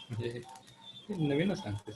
म्हणजे हे नवीनच सांगते.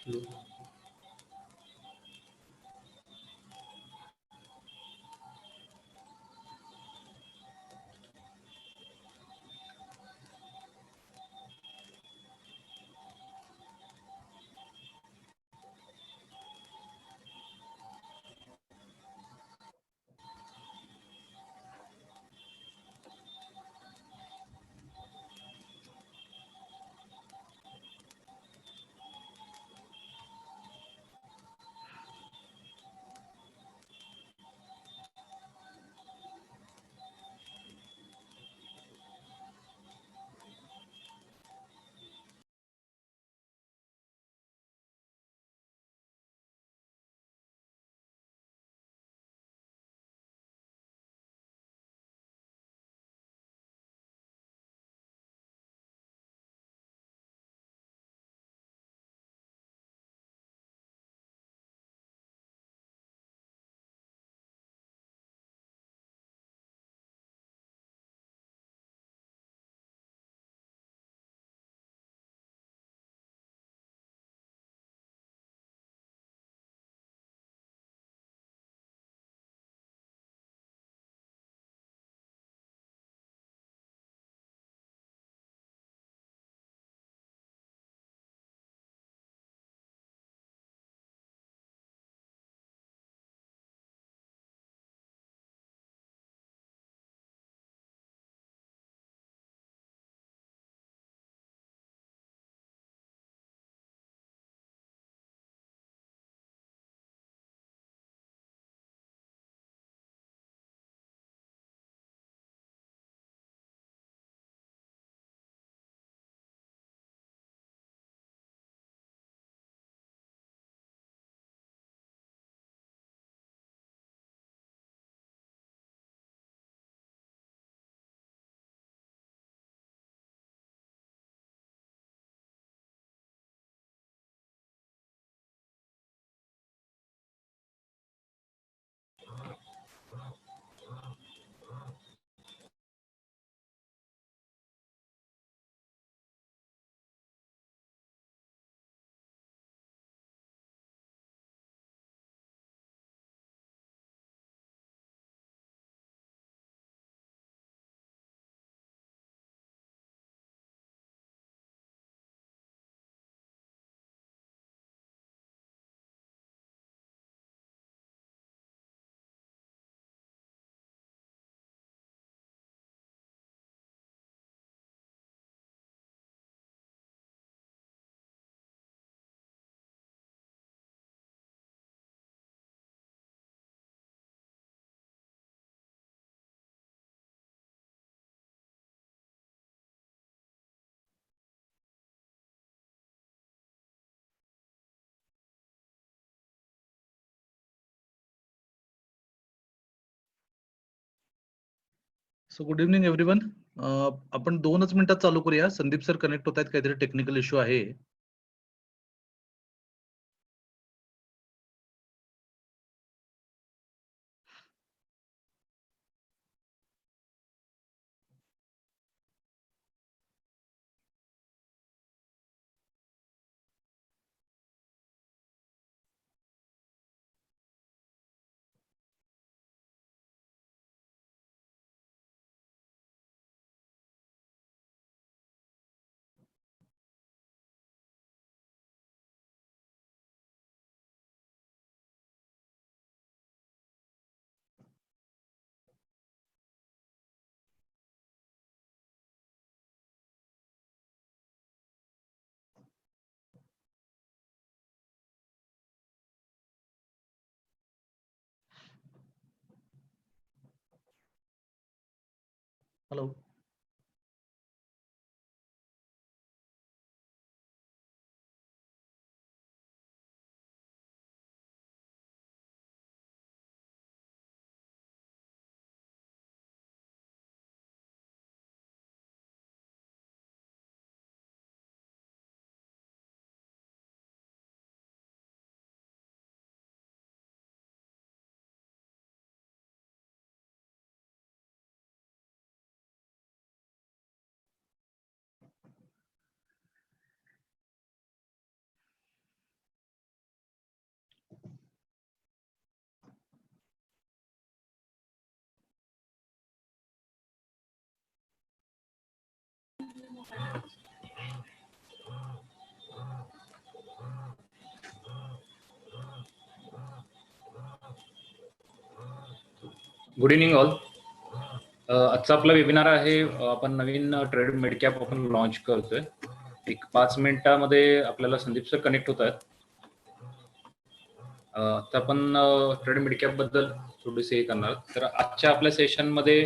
So good evening everyone. आपण 2च मिनिटात चालू करूया. संदीप सर कनेक्ट होत आहेत, काहीतरी टेक्निकल इश्यू आहे. हॅलो. Good evening all. आजचा आपला वेबिनार आहे. आपण नवीन ट्रेड मिड कॅप आपण लॉन्च करतोय. एक 5 मिनिटामध्ये आपल्याला संदीप सर कनेक्ट होत आहेत. आता आपण ट्रेड मिड कॅप बद्दल थोडीसे हे करणार. तर आजच्या आपल्या सेशनमध्ये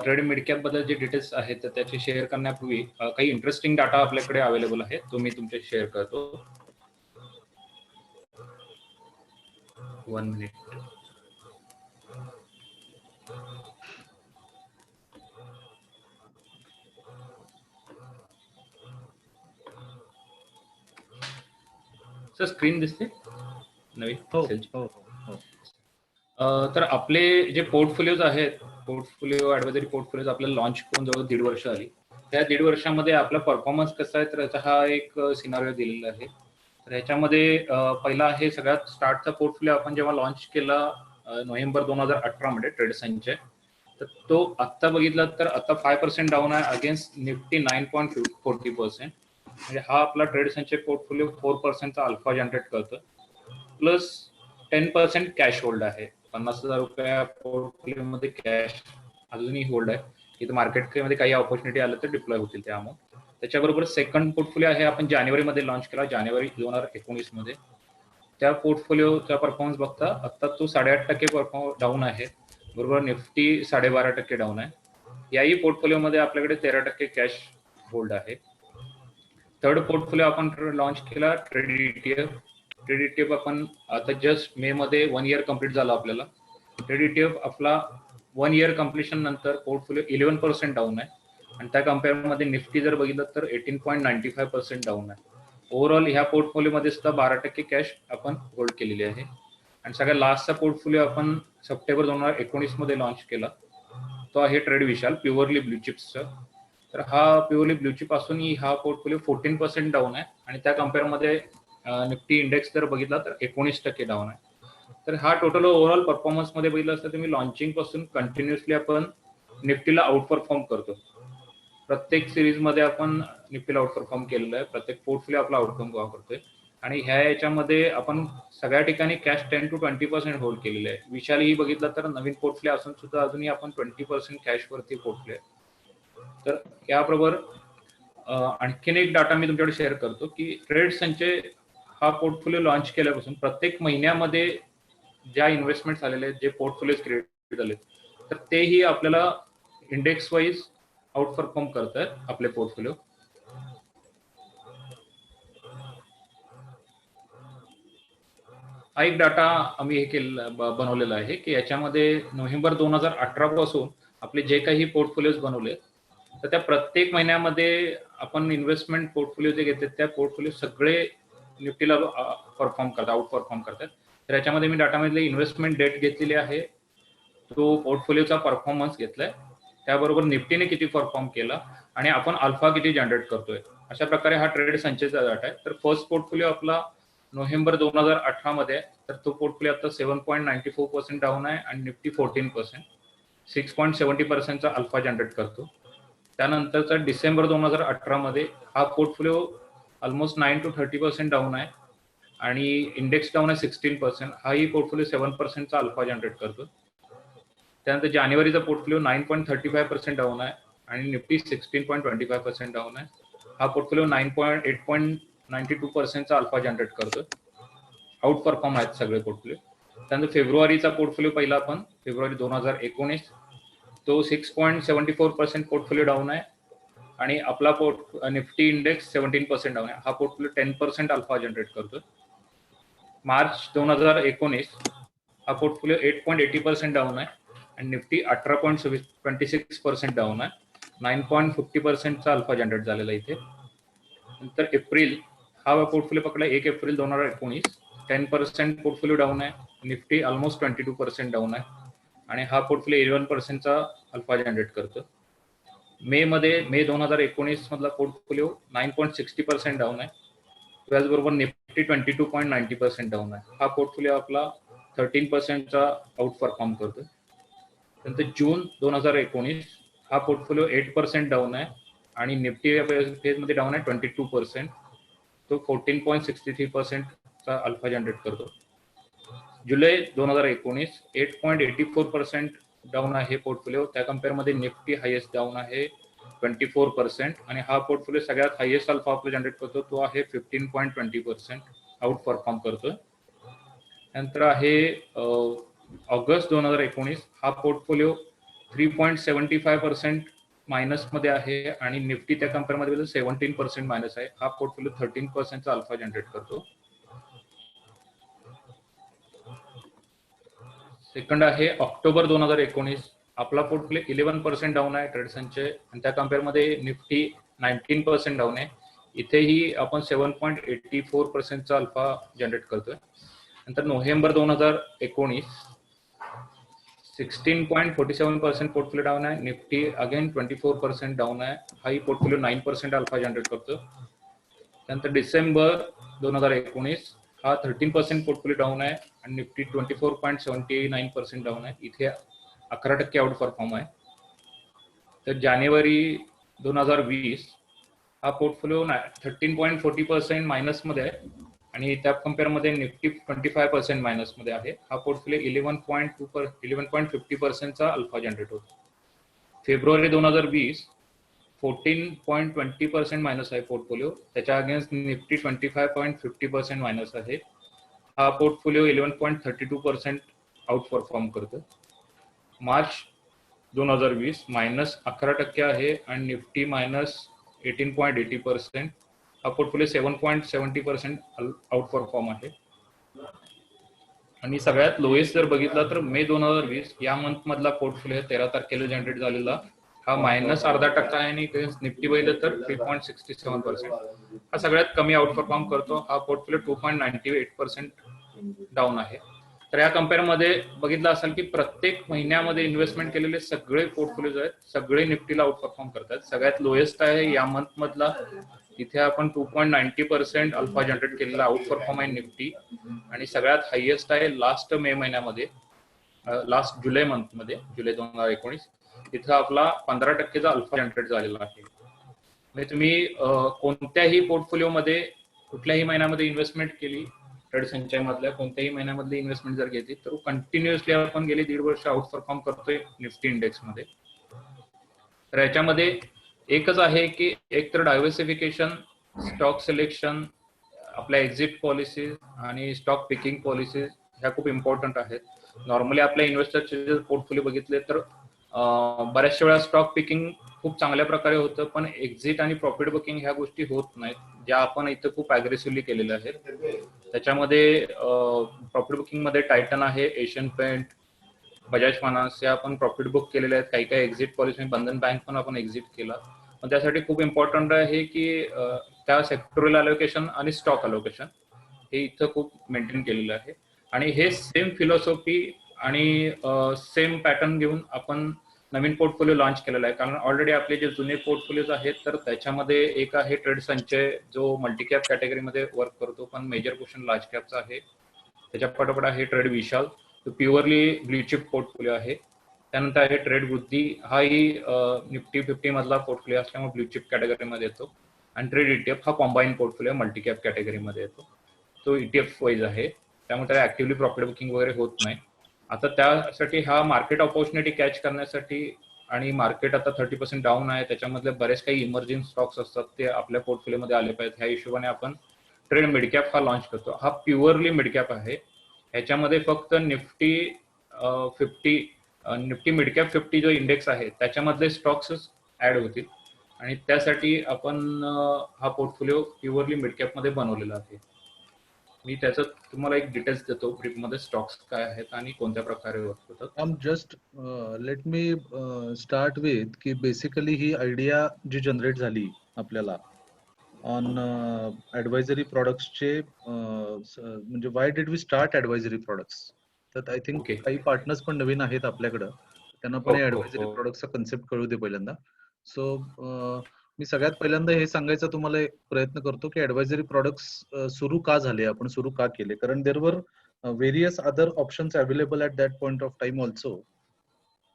ट्रेड मिड कॅप बद्दल जे डिटेल्स आहेत तर त्याचे शेअर करण्यापूर्वी काही इंटरेस्टिंग डाटा आपल्याकडे अवेलेबल आहे, तो मी तुमच्याशी शेअर करतो. 1 मिनिट. सर स्क्रीन दिसते नवीन एक्सेलची? तर आपले जे पोर्टफोलिओज आहेत, पोर्टफोलिओ ॲडवायझरी पोर्टफोलिओज आपल्याला लॉन्च करून जवळ 1.5 वर्ष आली. त्या 1.5 वर्षामध्ये आपला परफॉर्मन्स कसा आहे तर याचा हा एक सिनारिओ दिलेला आहे. तर ह्याच्यामध्ये पहिला आहे सगळ्यात स्टार्टचा पोर्टफोलिओ आपण जेव्हा लॉन्च केला नोव्हेंबर 2018 मध्ये ट्रेडसनचे, तर तो आत्ता बघितला तर आता 5% डाऊन आहे अगेन्स्ट निफ्टी 9.40%. म्हणजे हा आपला ट्रेडसनचे पोर्टफोलिओ 4%चा अल्फा जनरेट करतो, प्लस 10% कॅश होल्ड आहे. 50,000 रुपया पोर्टफोलिओमध्ये कॅश अजूनही होल्ड आहे. इथं मार्केटमध्ये काही ऑपॉर्च्युनिटी आलं तर डिप्लॉय होतील त्या अमाऊंट. त्याच्याबरोबर सेकंड पोर्टफोलिओ आहे आपण जानेवारीमध्ये लॉन्च केला, जानेवारी 2019 मध्ये. त्या पोर्टफोलिओचा परफॉर्मन्स बघता आता तो 8.5% परफॉर्म डाऊन आहे, बरोबर निफ्टी 12.5% डाऊन आहे. याही पोर्टफोलिओमध्ये आपल्याकडे 13% कॅश होल्ड आहे. थर्ड पोर्टफोलिओ आपण लॉन्च केला ट्रेड ETF. ट्रेड ETF आपण आता जस्ट मे मध्ये 1 इयर कम्प्लीट झालं आपल्याला. ट्रेड ETF आपला 1 इयर कम्प्लिशन नंतर पोर्टफोलिओ 11% डाऊन आहे आणि त्या कम्पेअरमध्ये निफ्टी जर बघितलं तर 18.95% डाऊन आहे. ओव्हरऑल ह्या पोर्टफोलिओमध्ये सुद्धा 12% कॅश आपण होल्ड केलेली आहे. आणि सगळ्यात लास्टचा पोर्टफोलिओ आपण सप्टेंबर 2019 मध्ये लॉन्च केला, तो आहे ट्रेड विशाल प्युअरली ब्ल्यू चिप्सचा. तर हा प्युअरली ब्ल्यू चिप असूनही हा पोर्टफोलिओ 14% डाऊन आहे आणि त्या कम्पेअरमध्ये निफ्टी इंडेक्स जर बघितला तर 19% डाऊन आहे. तर हा टोटल ओव्हरऑल परफॉर्मन्स मध्ये बघितलं असतं तुम्ही लॉन्चिंग पासून कंटिन्युअसली आपण निफ्टीला आउट परफॉर्म करतो. प्रत्येक सिरीज मध्ये आपण निफ्टीला आउट परफॉर्म केलेलं आहे, प्रत्येक पोर्टफोलिओ आपला आउटकम करतोय. आणि ह्या याच्यामध्ये आपण सगळ्या ठिकाणी कॅश 10 to 20% होल्ड केलेले आहे. विशाल ही बघितलं तर नवीन पोर्टफोलिओ असून सुद्धा अजूनही आपण 20% कॅश वरती पोहोचलोय. तर याबरोबर आणखीन एक डाटा मी तुमच्याकडे शेअर करतो की ट्रेडसनचे हा पोर्टफोलिओ लॉन्च केल्यापासून प्रत्येक महिन्यामध्ये ज्या इन्व्हेस्टमेंट झालेले आहेत, जे पोर्टफोलिओ क्रिएट झाले, तर तेही आपल्याला इंडेक्स वाईज आउट परफॉर्म करतात आपले पोर्टफोलिओ. हा एक डाटा आम्ही हे केलेला बनवलेला आहे की याच्यामध्ये नोव्हेंबर 2018 पासून आपले जे काही पोर्टफोलिओज बनवले तर त्या प्रत्येक महिन्यामध्ये आपण इन्व्हेस्टमेंट पोर्टफोलिओ जे घेतात त्या पोर्टफोलिओ सगळे निफ्टीला परफॉर्म करतात, आउट परफॉर्म करतात. तर याच्यामध्ये मी डाटामधले इन्व्हेस्टमेंट डेट घेतलेली आहे, तो पोर्टफोलिओचा परफॉर्मन्स घेतलाय, त्याबरोबर निफ्टीने किती परफॉर्म केला आणि आपण अल्फा किती जनरेट करतोय, अशा प्रकारे हा ट्रेड संचेचा डाटा आहे. तर फर्स्ट पोर्टफोलिओ आपला नोव्हेंबर 2018 मध्ये, तर तो पोर्टफोलिओ आता 7.94% डाऊन आहे आणि निफ्टी 14%, 6.70%चा अल्फा जनरेट करतो. त्यानंतरचा डिसेंबर 2018 मध्ये हा पोर्टफोलिओ ऑलमोस्ट 9 to 30% डाऊन आहे आणि इंडेक्स डाऊन आहे 16%. हाही पोर्टफोलिओ 7%चा अल्फा जनरेट करतो. त्यानंतर जानेवारीचा पोर्टफोलिओ 9.35% डाऊन आहे आणि निफ्टी 16.25% डाऊन आहे. हा पोर्टफोलिओ 8.92%चा अल्फा जनरेट करतो. आउट परफॉर्म आहेत सगळे पोर्टफोलिओ. त्यानंतर फेब्रुवारीचा पोर्टफोलिओ पहिला आपण फेब्रुवारी 2019, तो 6.74% पोर्टफोलिओ डाऊन आहे आणि आपला निफ्टी इंडेक्स 17% डाऊन आहे. हा पोर्टफोलिओ 10% अल्फा जनरेट करतो. मार्च 2019 हा पोर्टफोलिओ 8.80% डाऊन आहे आणि निफ्टी 18.26% डाऊन आहे, 9.50%चा अल्फा जनरेट झालेला इथे. नंतर एप्रिल हा पोर्टफोलिओ पकडला 1 एप्रिल 2019, 10% पोर्टफोलिओ डाऊन आहे, निफ्टी ऑलमोस्ट 22% डाऊन आहे आणि हा पोर्टफोलिओ 11%चा अल्फा जनरेट करतो. मे 2019 मधला पोर्टफोलिओ 9.60% डाऊन आहे, त्याचबरोबर निफ्टी 22.90% डाऊन आहे. हा पोर्टफोलिओ आपला 13%चा आउट परफॉर्म करतो. नंतर जून 2019 हा पोर्टफोलिओ 8% डाऊन आहे आणि निफ्टी फेजमध्ये डाऊन आहे 22%, तो 14.63%चा अल्फा जनरेट करतो. जुलै 2019 8.84% डाऊन आहे पोर्टफोलिओ. त्या कम्पेअरमध्ये निफ्टी हायेस्ट डाऊन आहे 24% आणि हा पोर्टफोलिओ सगळ्यात हायेस्ट अल्फा आपला जनरेट करतो तो आहे 15.20%. आउट परफॉर्म करतोय. नंतर आहे ऑगस्ट 2019. हा पोर्टफोलिओ 3.75% मायनस मध्ये आहे आणि निफ्टी त्या कम्पेअरमध्ये 17% मायनस आहे. हा पोर्टफोलिओ 13% अल्फा जनरेट करतो. सेकंड आहे ऑक्टोबर 2019. आपला पोर्टफोलिओ 11% डाऊन आहे ट्रेडसनचे आणि त्या कम्पेअरमध्ये निफ्टी 19% डाऊन आहे. इथेही आपण 7.84% अल्फा जनरेट करतोय. नंतर नोव्हेंबर 2019 16.47% पोर्टफोलिओ डाऊन आहे. निफ्टी अगेन 24% डाऊन आहे. हाही पोर्टफोलिओ 9% अल्फा जनरेट करतो. त्यानंतर डिसेंबर 2019 हा 13% पोर्टफोलिओ डाऊन आहे आणि निफ्टी 24.79% डाऊन आहे. इथे 11% आउट परफॉर्म आहे. तर जानेवारी 2020 हा पोर्टफोलिओ 13.40% मायनस मध्ये आहे आणि त्या कम्पेअरमध्ये निफ्टी 25% मायनस मध्ये आहे. हा पोर्टफोलिओ 11.50% अल्फा जनरेट होतो. फेब्रुवारी 2020 14.20% मायनस आहे पोर्टफोलिओ. त्याच्या अगेन्स्ट निफ्टी 25.50% मायनस आहे. हा पोर्टफोलिओ 11.32% आउट परफॉर्म करतो. मार्च 2020 -11% आहे आणि निफ्टी -18.80%. हा पोर्टफोलिओ 7.70% आउट परफॉर्म आहे. आणि सगळ्यात लोएस्ट जर बघितला तर मे 2020 या मंथ मधला पोर्टफोलिओ 13 तारखेला जनरेट झालेला हा -0.5% आहे आणि निफ्टी बघितलं तर 3.67%. हा सगळ्यात कमी आउट परफॉर्म करतो. हा पोर्टफोलिओ 2.98% डाऊन आहे. तर या कम्पेअरमध्ये बघितलं असेल की प्रत्येक महिन्यामध्ये इन्व्हेस्टमेंट केलेले सगळे पोर्टफोलिओ आहेत सगळे निफ्टीला आउट परफॉर्म करतात. सगळ्यात लोएस्ट आहे या मंथ मधला. इथे आपण 2.90% अल्फा जनरेट केलेला आउट परफॉर्म आहे निफ्टी आणि सगळ्यात हायेस्ट आहे लास्ट मे महिन्यामध्ये लास्ट जुलै मंथ मध्ये जुलै 2019 इथं आपला 15%चा अल्फा जनरेट झालेला आहे. म्हणजे तुम्ही कोणत्याही पोर्टफोलिओ मध्ये कुठल्याही महिन्यामध्ये इन्व्हेस्टमेंट केली ट्रेडसनच्या मधल्या कोणत्याही महिन्यामधली इन्व्हेस्टमेंट जर घेतली तर कंटिन्युअसली आपण गेली 1.5 वर्ष आउट परफॉर्म करतोय निफ्टी इंडेक्स मध्ये. तर याच्यामध्ये एकच आहे की एक तर डायव्हर्सिफिकेशन, स्टॉक सिलेक्शन, आपल्या एक्झिट पॉलिसी आणि स्टॉक पिकिंग पॉलिसी ह्या खूप इम्पॉर्टंट आहेत. नॉर्मली आपल्या इन्व्हेस्टरचे जर पोर्टफोलिओ बघितले तर बऱ्याचशा वेळा स्टॉक पिकिंग खूप चांगल्या प्रकारे होतं पण एक्झिट आणि प्रॉफिट बुकिंग ह्या गोष्टी होत नाहीत ज्या आपण इथं खूप अग्रेसिव्हली केलेल्या आहेत. त्याच्यामध्ये प्रॉफिट बुकिंग मध्ये टायटन आहे, एशियन पेंट, बजाज फायनान्स या आपण प्रॉफिट बुक केलेले आहेत. काही काही एक्झिट पॉलिसी बंधन बँक पण आपण एक्झिट केला. पण त्यासाठी खूप इम्पॉर्टंट आहे की त्या सेक्टोरल अलोकेशन आणि स्टॉक अलोकेशन हे इथं खूप मेंटेन केलेलं आहे आणि हे सेम फिलॉसॉफी आणि सेम पॅटर्न घेऊन आपण नवीन पोर्टफोलिओ लॉन्च केलेला आहे. कारण ऑलरेडी आपले जे जुने पोर्टफोलिओज आहेत तर त्याच्यामध्ये एक आहे ट्रेड संचय जो मल्टीकॅप कॅटेगरीमध्ये वर्क करतो पण मेजर पोर्शन लार्ज कॅपचा आहे. त्याच्या पाठोपाठ आहे ट्रेड विशाल तो प्युअरली ब्ल्यूचिप पोर्टफोलिओ आहे. त्यानंतर आहे ट्रेड बुद्धी हाही निफ्टी 50 मधला पोर्टफोलिओ असल्यामुळे ब्ल्यूचिप कॅटेगरीमध्ये येतो आणि ट्रेड ETF हा कॉम्बाईन पोर्टफोलिओ मल्टीकॅप कॅटेगरीमध्ये येतो. तो ETF वाईज आहे त्यामुळे त्याला ऍक्टिव्हली प्रॉफिट बुकिंग वगैरे होत नाही. आता त्यासाठी हा मार्केट ऑपॉर्च्युनिटी कॅच करण्यासाठी आणि मार्केट आता 30% डाऊन आहे त्याच्यामधले बरेच काही इमर्जिंग स्टॉक्स असतात ते आपल्या पोर्टफोलिओमध्ये आले पाहिजेत. ह्या हिशोबाने आपण ट्रेड मिडकॅप हा लॉन्च करतो. हा प्युअरली मिडकॅप आहे. ह्याच्यामध्ये फक्त निफ्टी 50 निफ्टी मिडकॅप 50 जो इंडेक्स आहे त्याच्यामधले स्टॉक्स ऍड होतील आणि त्यासाठी आपण हा पोर्टफोलिओ प्युअरली मिडकॅप मध्ये बनवलेला आहे. मी त्याचं तुम्हाला एक डिटेल्स देतो ब्रीफ मध्ये स्टॉक्स काय आहेत आणि कोणत्या प्रकारे वर्क होतात. Just let me start with की बेसिकली ही आयडिया जी जनरेट झाली आपल्याला ऑन ऍडवायझरी प्रोडक्ट्सचे म्हणजे why did we start advisory products. तर आय थिंक ओके. काही पार्टनर्स पण नवीन आहेत आपल्याकडं त्यांना पण हो, ऍडवायझरी हो. प्रोडक्टचा कन्सेप्ट कळू दे पहिल्यांदा. सो मी सगळ्यात पहिल्यांदा हे सांगायचा तुम्हाला एक प्रयत्न करतो की ऍडवायझरी प्रोडक्ट्स सुरू का झाले, आपण सुरू का केले. कारण देर वर various other options available at that point of time also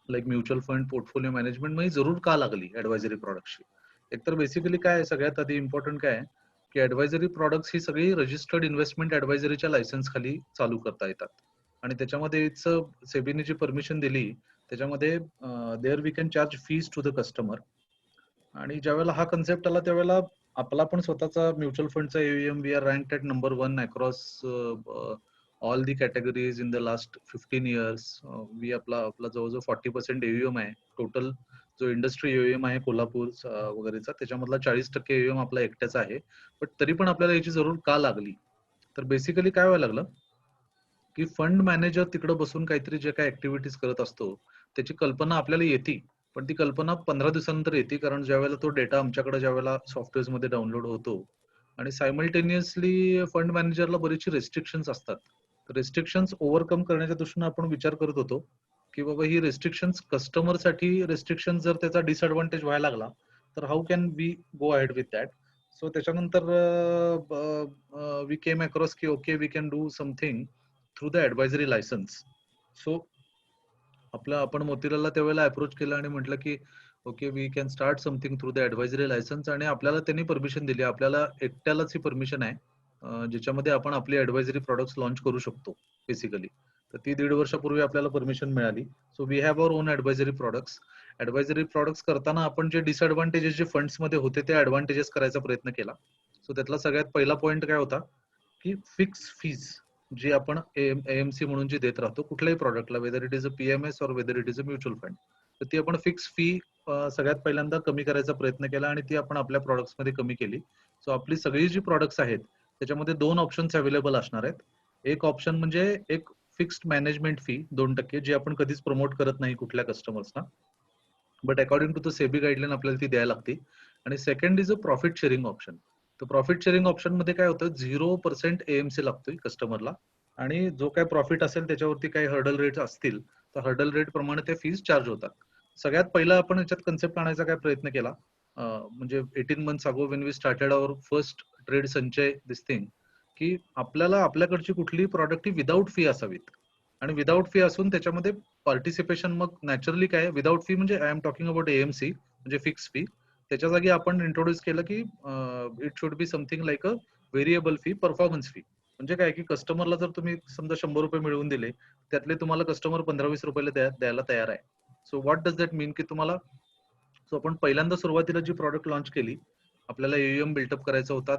like mutual fund portfolio management मध्ये जरूर का लागली ऍडवायझरी प्रोडक्ट्सची. एकतर बेसिकली काय सगळ्यात आधी इम्पॉर्टंट काय की ऍडवायझरी प्रोडक्ट्स ही सगळी रजिस्टर्ड इन्व्हेस्टमेंट ऍडवायझरीच्या लायसन्स खाली चालू करता येतात आणि त्याच्यामध्ये सेबीने जी परमिशन दिली त्याच्यामध्ये there we can charge fees to the customer. आणि ज्यावेळेला हा कन्सेप्ट आला त्यावेळेला आपला पण स्वतःचा म्युच्युअल फंडचा AUM we are ranked at number 1 across all the categories in the last 15 years. We आपला जवळजवळ 40% AUM आहे. टोटल जो इंडस्ट्री AUM आहे कोल्हापूर वगैरेचा त्याच्यामधला 40% AUM आपला एकट्याचा आहे. बट तरी पण आपल्याला याची जरूर का लागली? तर बेसिकली काय व्हायला लागलं की फंड मॅनेजर तिकडे बसून काहीतरी जे काही ऍक्टिव्हिटीज करत असतो त्याची कल्पना आपल्याला येते, पण ती कल्पना 15 दिवसानंतर येते, कारण ज्यावेळेला तो डेटा आमच्याकडे ज्यावेळेला सॉफ्टवेअर मध्ये डाउनलोड होतो आणि सायमल्टेनियसली फंड मॅनेजरला बरीचशी रेस्ट्रिक्शन्स असतात. रेस्ट्रिक्शन्स ओव्हरकम करण्याच्या दृष्टीने आपण विचार करत होतो की बाबा ही रेस्ट्रिक्शन्स कस्टमरसाठी रेस्ट्रिक्शन जर त्याचा डिसएडव्हान्टेज व्हायला लागला तर how can we go ahead with that. So त्याच्यानंतर वी केम अक्रॉस की okay we can do something through the advisory license. So आपण मोतीलालला त्यावेळेला अप्रोच केलं आणि म्हटलं की okay we can start something through the advisory license. आणि आपल्याला त्यांनी परमिशन दिली, आपल्याला एकट्यालाच ही परमिशन आहे ज्याच्यामध्ये आपण आपली ऍडवायझरी प्रॉडक्ट्स लॉन्च करू शकतो बेसिकली. तर ती 1.5 वर्षापूर्वी आपल्याला परमिशन मिळाली. So we have our own advisory products. Advisory products करताना आपण जे डिसएडव्हान्टेजेस जे फंड्स मध्ये होते ते ऍडव्हान्टेजेस करायचा प्रयत्न केला. सो त्यातला सगळ्यात पहिला पॉईंट काय होता की फिक्स फीज जी आपण AMC म्हणून जी देत राहतो कुठल्याही प्रॉडक्टला, whether it is a PMS और whether it is a mutual fund, तर ती आपण फिक्स फी सगळ्यात पहिल्यांदा कमी करायचा प्रयत्न केला आणि ती आपण आपल्या प्रॉडक्ट्स मध्ये कमी केली. सो आपली सगळी जी प्रॉडक्ट्स आहेत त्याच्यामध्ये 2 ऑप्शन्स अवेलेबल असणार आहेत. एक ऑप्शन म्हणजे एक फिक्स्ड मॅनेजमेंट फी 2% जी आपण कधीच प्रमोट करत नाही कुठल्या कस्टमर्सना, but according to the SEBI guideline आपल्याला ती द्यायला लागते. आणि second is a profit sharing option. तर प्रॉफिट शेअरिंग ऑप्शन मध्ये काय होतं 0% AMC लागतोय कस्टमरला आणि जो काय प्रॉफिट असेल त्याच्यावरती काही हर्डल रेट असतील तर हर्डल रेट प्रमाणे ते फीज चार्ज होतात. सगळ्यात पहिला आपण याच्यात कन्सेप्ट आणायचा काय प्रयत्न केला म्हणजे 18 months ago when we started our first trade Sanchay this thing, की आपल्याला आपल्याकडची कुठलीही प्रॉडक्ट ही विदाऊट फी असावीत. आणि विदाऊट फी असून त्याच्यामध्ये पार्टिसिपेशन मग नॅचरली काय विदाऊट फी म्हणजे I am talking about AMC म्हणजे फिक्स फी. त्याच्या जागी आपण इंट्रोड्यूस केलं की it should be something like a variable fee, performance fee. म्हणजे काय की कस्टमरला जर तुम्ही समजा 100 रुपये मिळवून दिले त्यातले तुम्हाला कस्टमर 15-20 रुपयाला द्यायला तयार आहे. सो व्हॉट डज दॅट मीन की तुम्हाला, सो आपण पहिल्यांदा सुरुवातीला जी प्रॉडक्ट लॉन्च केली आपल्याला AUM बिल्टअप करायचा होता,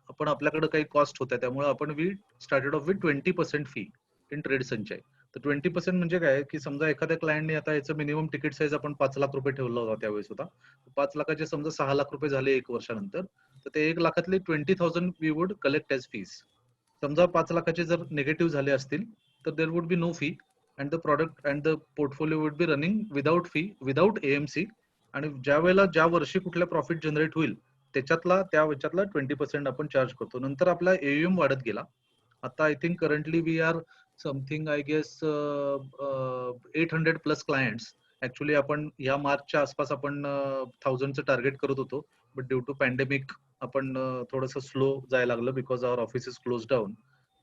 आपण आपल्याकडे काही कॉस्ट होत्या त्यामुळे आपण we started off with 20% fee in trade Sanchay. तर 20% म्हणजे काय की समजा एखाद्या क्लायंटने आता याचं मिनिमम तिकीट साईज आपण 5 लाख रुपये ठेवला होता त्यावेळेस होता. 5 लाखाचे समजा 6 लाख रुपये झाले 1 वर्षानंतर, तर ते 1 लाखातले 20,000 we would collect as fees. समजा 5 लाखाचे जर निगेटिव्ह झाले असतील तर there would be no fee and the product and the portfolio would be running without fee, without AMC. आणि ज्या वर्षी कुठल्या प्रॉफिट जनरेट होईल त्या ह्याच्यातला 20% आपण चार्ज करतो. नंतर आपला AUM वाढत गेला. आता I think currently we are something I guess 800 plus clients. Actually आपण या मार्चच्या आसपास आपण 1000चं टार्गेट करत होतो, बट ड्यू टू पॅन्डेमिक आपण थोडंसं स्लो जायला लागलं because our office is close down.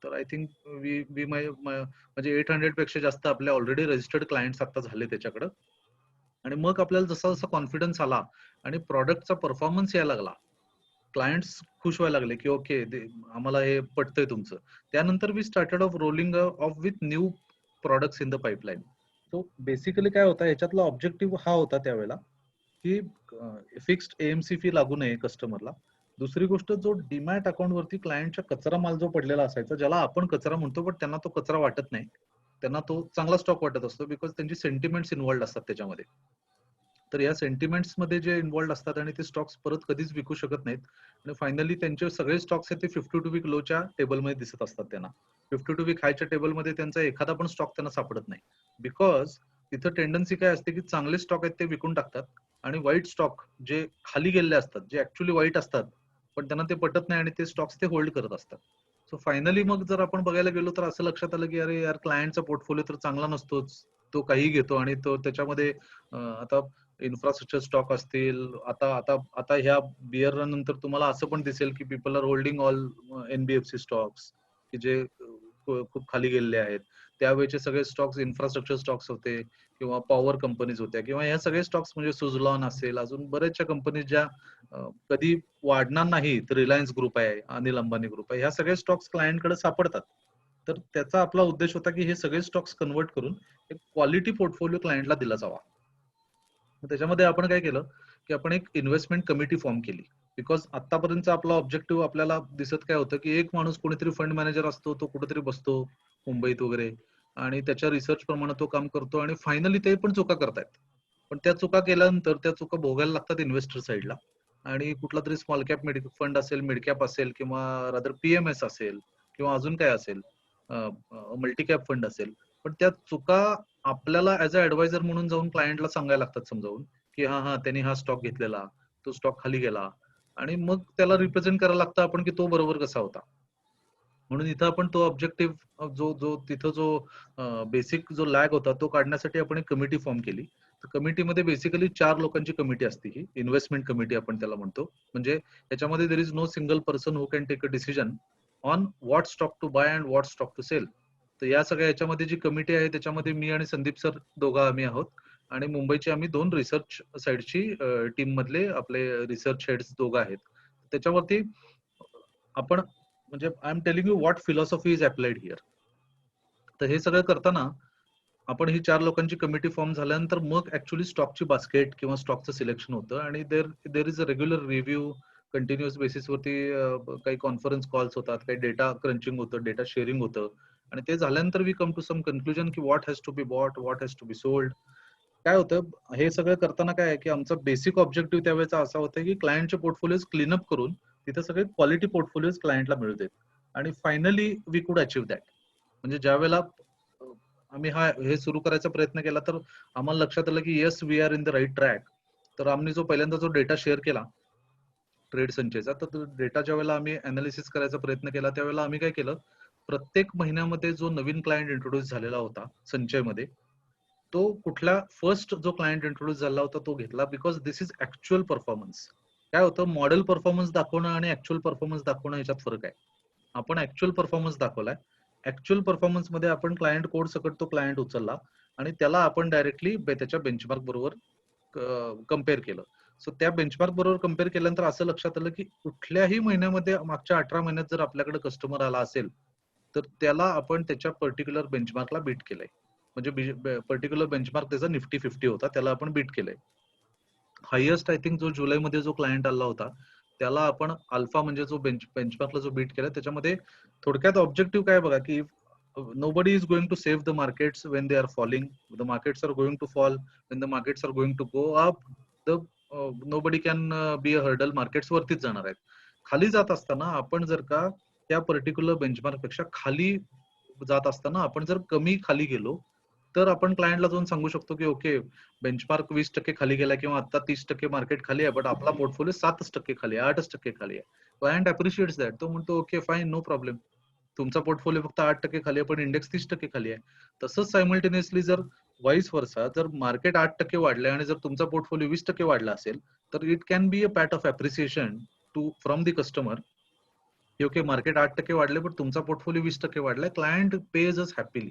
तर आय थिंक वी म्हणजे 800 पेक्षा जास्त आपले ऑलरेडी रजिस्टर्ड क्लायंट्स आता झाले त्याच्याकडे. आणि मग आपल्याला जसा जसा कॉन्फिडन्स आला आणि प्रॉडक्टचा परफॉर्मन्स यायला लागला, क्लायंट्स खुश व्हायला लागले की ओके आम्हाला हे पटतंय तुमचं. त्यानंतर we started off rolling off with new products in the pipeline. So basically काय होता याच्यातला ऑब्जेक्टिव्ह हा होता त्यावेळेला की फिक्स्ड AMC फी लागू नये कस्टमरला. दुसरी गोष्ट जो डीमॅट अकाउंट वरती क्लायंटचा कचरा माल जो पडलेला असायचा, ज्याला आपण कचरा म्हणतो बट त्यांना तो कचरा वाटत नाही, त्यांना तो चांगला स्टॉक वाटत असतो बिकॉज त्यांची सेंटिमेंट्स इन्व्हॉल्ड असतात त्याच्यामध्ये. तर या सेंटिमेंट्स मध्ये जे इन्व्हॉल्ड असतात आणि ते स्टॉक्स परत कधीच विकू शकत नाहीत आणि फायनली त्यांचे सगळे स्टॉक्स आहेत ते 52 वीक लोच्या टेबलमध्ये दिसत असतात त्यांना. 52 वीक हायच्या टेबलमध्ये त्यांचा एखादा पण स्टॉक त्यांना सापडत नाही बिकॉज तिथं टेंडन्सी काय असते की चांगले स्टॉक आहेत ते विकून टाकतात आणि वाईट स्टॉक जे खाली गेलेले असतात, जे ऍक्च्युली वाईट असतात पण त्यांना ते पटत नाही आणि ते स्टॉक्स ते होल्ड करत असतात. सो फायनली मग जर आपण बघायला गेलो तर असं लक्षात आलं की अरे यार क्लायंटचा पोर्टफोलिओ तर चांगला नसतोच, तो काही घेतो आणि तो त्याच्यामध्ये आता इन्फ्रास्ट्रक्चर स्टॉक असतील, आता आता आता ह्या बियर रन नंतर तुम्हाला असं पण दिसेल की people are holding all NBFC stocks की जे खूप खाली गेलेले आहेत. त्यावेळेचे सगळे स्टॉक्स इन्फ्रास्ट्रक्चर स्टॉक्स होते किंवा पॉवर कंपनीज होत्या किंवा ह्या सगळे स्टॉक्स म्हणजे सुझलॉन असेल, अजून बऱ्याचशा कंपनीज ज्या कधी वाढणार नाहीत, रिलायन्स ग्रुप आहे, अनिल अंबानी ग्रुप आहे, ह्या सगळे स्टॉक्स क्लायंटकडे सापडतात. तर त्याचा आपला उद्देश होता की हे सगळे स्टॉक्स कन्वर्ट करून एक क्वालिटी पोर्टफोलिओ क्लायंटला दिला जावा. त्याच्यामध्ये आपण काय केलं की आपण एक इन्व्हेस्टमेंट कमिटी फॉर्म केली. बिकॉज आतापर्यंत आपला ऑब्जेक्टिव्ह आपल्याला दिसत काय होतं की एक माणूस कोणीतरी फंड मॅनेजर असतो, तो कुठेतरी बसतो मुंबईत वगैरे आणि त्याच्या रिसर्च प्रमाणे तो काम करतो आणि फायनली ते पण चुका करतायत. पण त्या चुका केल्यानंतर त्या चुका भोगायला लागतात इन्व्हेस्टर साईडला. आणि कुठला तरी स्मॉल कॅप फंड असेल, मिड कॅप असेल किंवा रादर पीएमएस असेल किंवा अजून काय असेल, मल्टी कॅप फंड असेल. पण त्या चुका आपल्याला ऍज अ ऍडवायझर म्हणून जाऊन क्लायंटला सांगायला लागतात समजावून की हा त्यांनी हा स्टॉक घेतलेला, तो स्टॉक खाली गेला आणि मग त्याला रिप्रेझेंट करायला लागतं आपण की तो बरोबर कसा होता. म्हणून इथं आपण तो ऑब्जेक्टिव्ह जो जो तिथं जो बेसिक जो लॅग होता तो काढण्यासाठी आपण एक कमिटी फॉर्म केली. तर कमिटीमध्ये बेसिकली 4 लोकांची कमिटी असते, ही इन्व्हेस्टमेंट कमिटी आपण त्याला म्हणतो. म्हणजे याच्यामध्ये there is no single person who can take a decision on what stock to buy and what stock to sell. तर या सगळ्या याच्यामध्ये जी कमिटी आहे त्याच्यामध्ये मी आणि संदीप सर दोघं आम्ही आहोत आणि मुंबईची आम्ही 2 रिसर्च साईडची टीम मधले आपले रिसर्च हेड्स दोघं आहेत. त्याच्यावरती आपण म्हणजे I am telling you what philosophy is applied here. तर हे सगळं करताना आपण ही 4 लोकांची कमिटी फॉर्म झाल्यानंतर मग ऍक्च्युअली स्टॉकची बास्केट किंवा स्टॉकचं सिलेक्शन होतं आणि there is a regular review continuous बेसिसवरती. काही कॉन्फरन्स कॉल्स होतात, काही डेटा क्रंचिंग होतं, डेटा शेअरिंग होतं आणि ते झाल्यानंतर we come to some conclusion की what has to be bought, what has to be sold. काय होतं हे सगळं करताना काय आहे की आमचा बेसिक ऑब्जेक्टिव्ह त्यावेळेचा असा होता की क्लायंटचे पोर्टफोलिओज क्लीनअप करून तिथे सगळे क्वालिटी पोर्टफोलिओज क्लायंटला मिळू देत आणि फायनली वी कुड अचीव्ह दॅट. म्हणजे ज्या वेळेला आम्ही हे सुरू करायचा प्रयत्न केला तर आम्हाला लक्षात आलं की yes we are in the right track. तर आम्ही पहिल्यांदा जो डेटा शेअर केला ट्रेड संचयचा, तर तो डेटा ज्या वेळेला आम्ही अनालिसिस करायचा प्रयत्न केला त्यावेळेला आम्ही काय केलं, प्रत्येक महिन्यामध्ये जो नवीन क्लायंट इंट्रोड्यूस झालेला होता संचयमध्ये, तो कुठला फर्स्ट जो क्लायंट इंट्रोड्यूस झाला होता तो घेतला. Because this is actual performance. काय होतं, मॉडेल परफॉर्मन्स दाखवणं आणि ऍक्च्युअल परफॉर्मन्स दाखवणं याच्यात फरक आहे. आपण ऍक्च्युअल परफॉर्मन्स दाखवलाय. ऍक्च्युअल परफॉर्मन्स मध्ये आपण क्लायंट कोड सकट तो क्लायंट उचलला आणि त्याला आपण डायरेक्टली त्याच्या बेंचमार्क बरोबर कम्पेअर केलं. सो त्या बेंचमार्क बरोबर कम्पेअर केल्यानंतर असं लक्षात आलं की कुठल्याही महिन्यामध्ये मागच्या 18 महिन्यात जर आपल्याकडे कस्टमर आला असेल तर त्याला आपण त्याच्या पर्टिक्युलर बेंचमार्कला बीट केलंय. म्हणजे पर्टिक्युलर बेंचमार्क त्याचा निफ्टी 50 होता, त्याला आपण बीट केलंय. हायेस्ट आय थिंक जो जुलैमध्ये जो क्लायंट आला होता त्याला आपण अल्फा म्हणजे जो बेंचमार्कला जो बीट केला त्याच्यामध्ये थोडक्यात ऑब्जेक्टिव्ह काय बघा की nobody is going to save the markets when they are falling. The markets are going to fall when the markets are going to go up. The nobody can be a hurdle. Markets वरतीच जाणार आहेत. खाली जात असताना आपण जर का त्या पर्टिक्युलर बेंचमार्क पेक्षा खाली जात असताना आपण जर कमी खाली गेलो तर आपण क्लायंटला जाऊन सांगू शकतो की ओके, बेंचमार्क 20% खाली गेला किंवा आता 30% मार्केट खाली आहे, बट आपला पोर्टफोलिओ 7% खाली आहे, 8% खाली आहे. Client appreciates that. तो म्हणतो ओके फाईन, नो प्रॉब्लेम. तुमचा पोर्टफोलिओ फक्त 8% खाली आहे पण इंडेक्स 30% खाली आहे. तसंच सायमल्टेनियसली जर वाईस वर्सा जर मार्केट 8% वाढलंय आणि जर तुमचा पोर्टफोलिओ 20% वाढला असेल तर it can be a pat of appreciation to from the customer की ओके, मार्केट 8% वाढले पण तुमचा पोर्टफोलिओ 20% वाढलाय. Client pays us happily.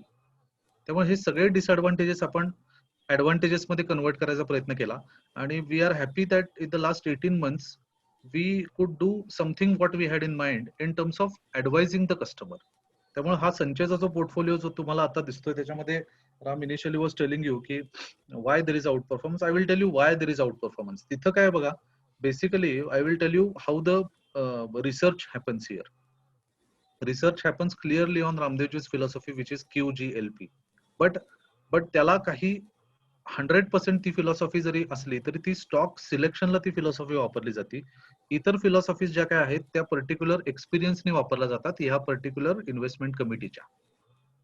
त्यामुळे हे सगळे डिसएडव्हान्टेजेस आपण ऍडव्हान्टेजेस मध्ये कन्वर्ट करायचा प्रयत्न केला आणि we are happy that in the last 18 months we could do something what we had in mind in terms of advising the customer. त्यामुळे हा संचयचा जो पोर्टफोलिओ जो तुम्हाला आता दिसतोय त्याच्यामध्ये Ram initially was telling you की why there is outperformance. I will tell you why there is outperformance. तिथं काय बघा, basically I will tell you how the research happens here. Research happens clearly on Ramdevji's philosophy which is QGLP. But त्याला काही 100% ती philosophy जरी असली तरी ती स्टॉक सिलेक्शनला ती फिलॉसॉफी वापरली जाते. इतर फिलॉसॉफीज ज्या काय आहेत त्या पर्टिक्युलर एक्सपिरियन्सने वापरल्या जातात ह्या पर्टिक्युलर इन्व्हेस्टमेंट कमिटीच्या.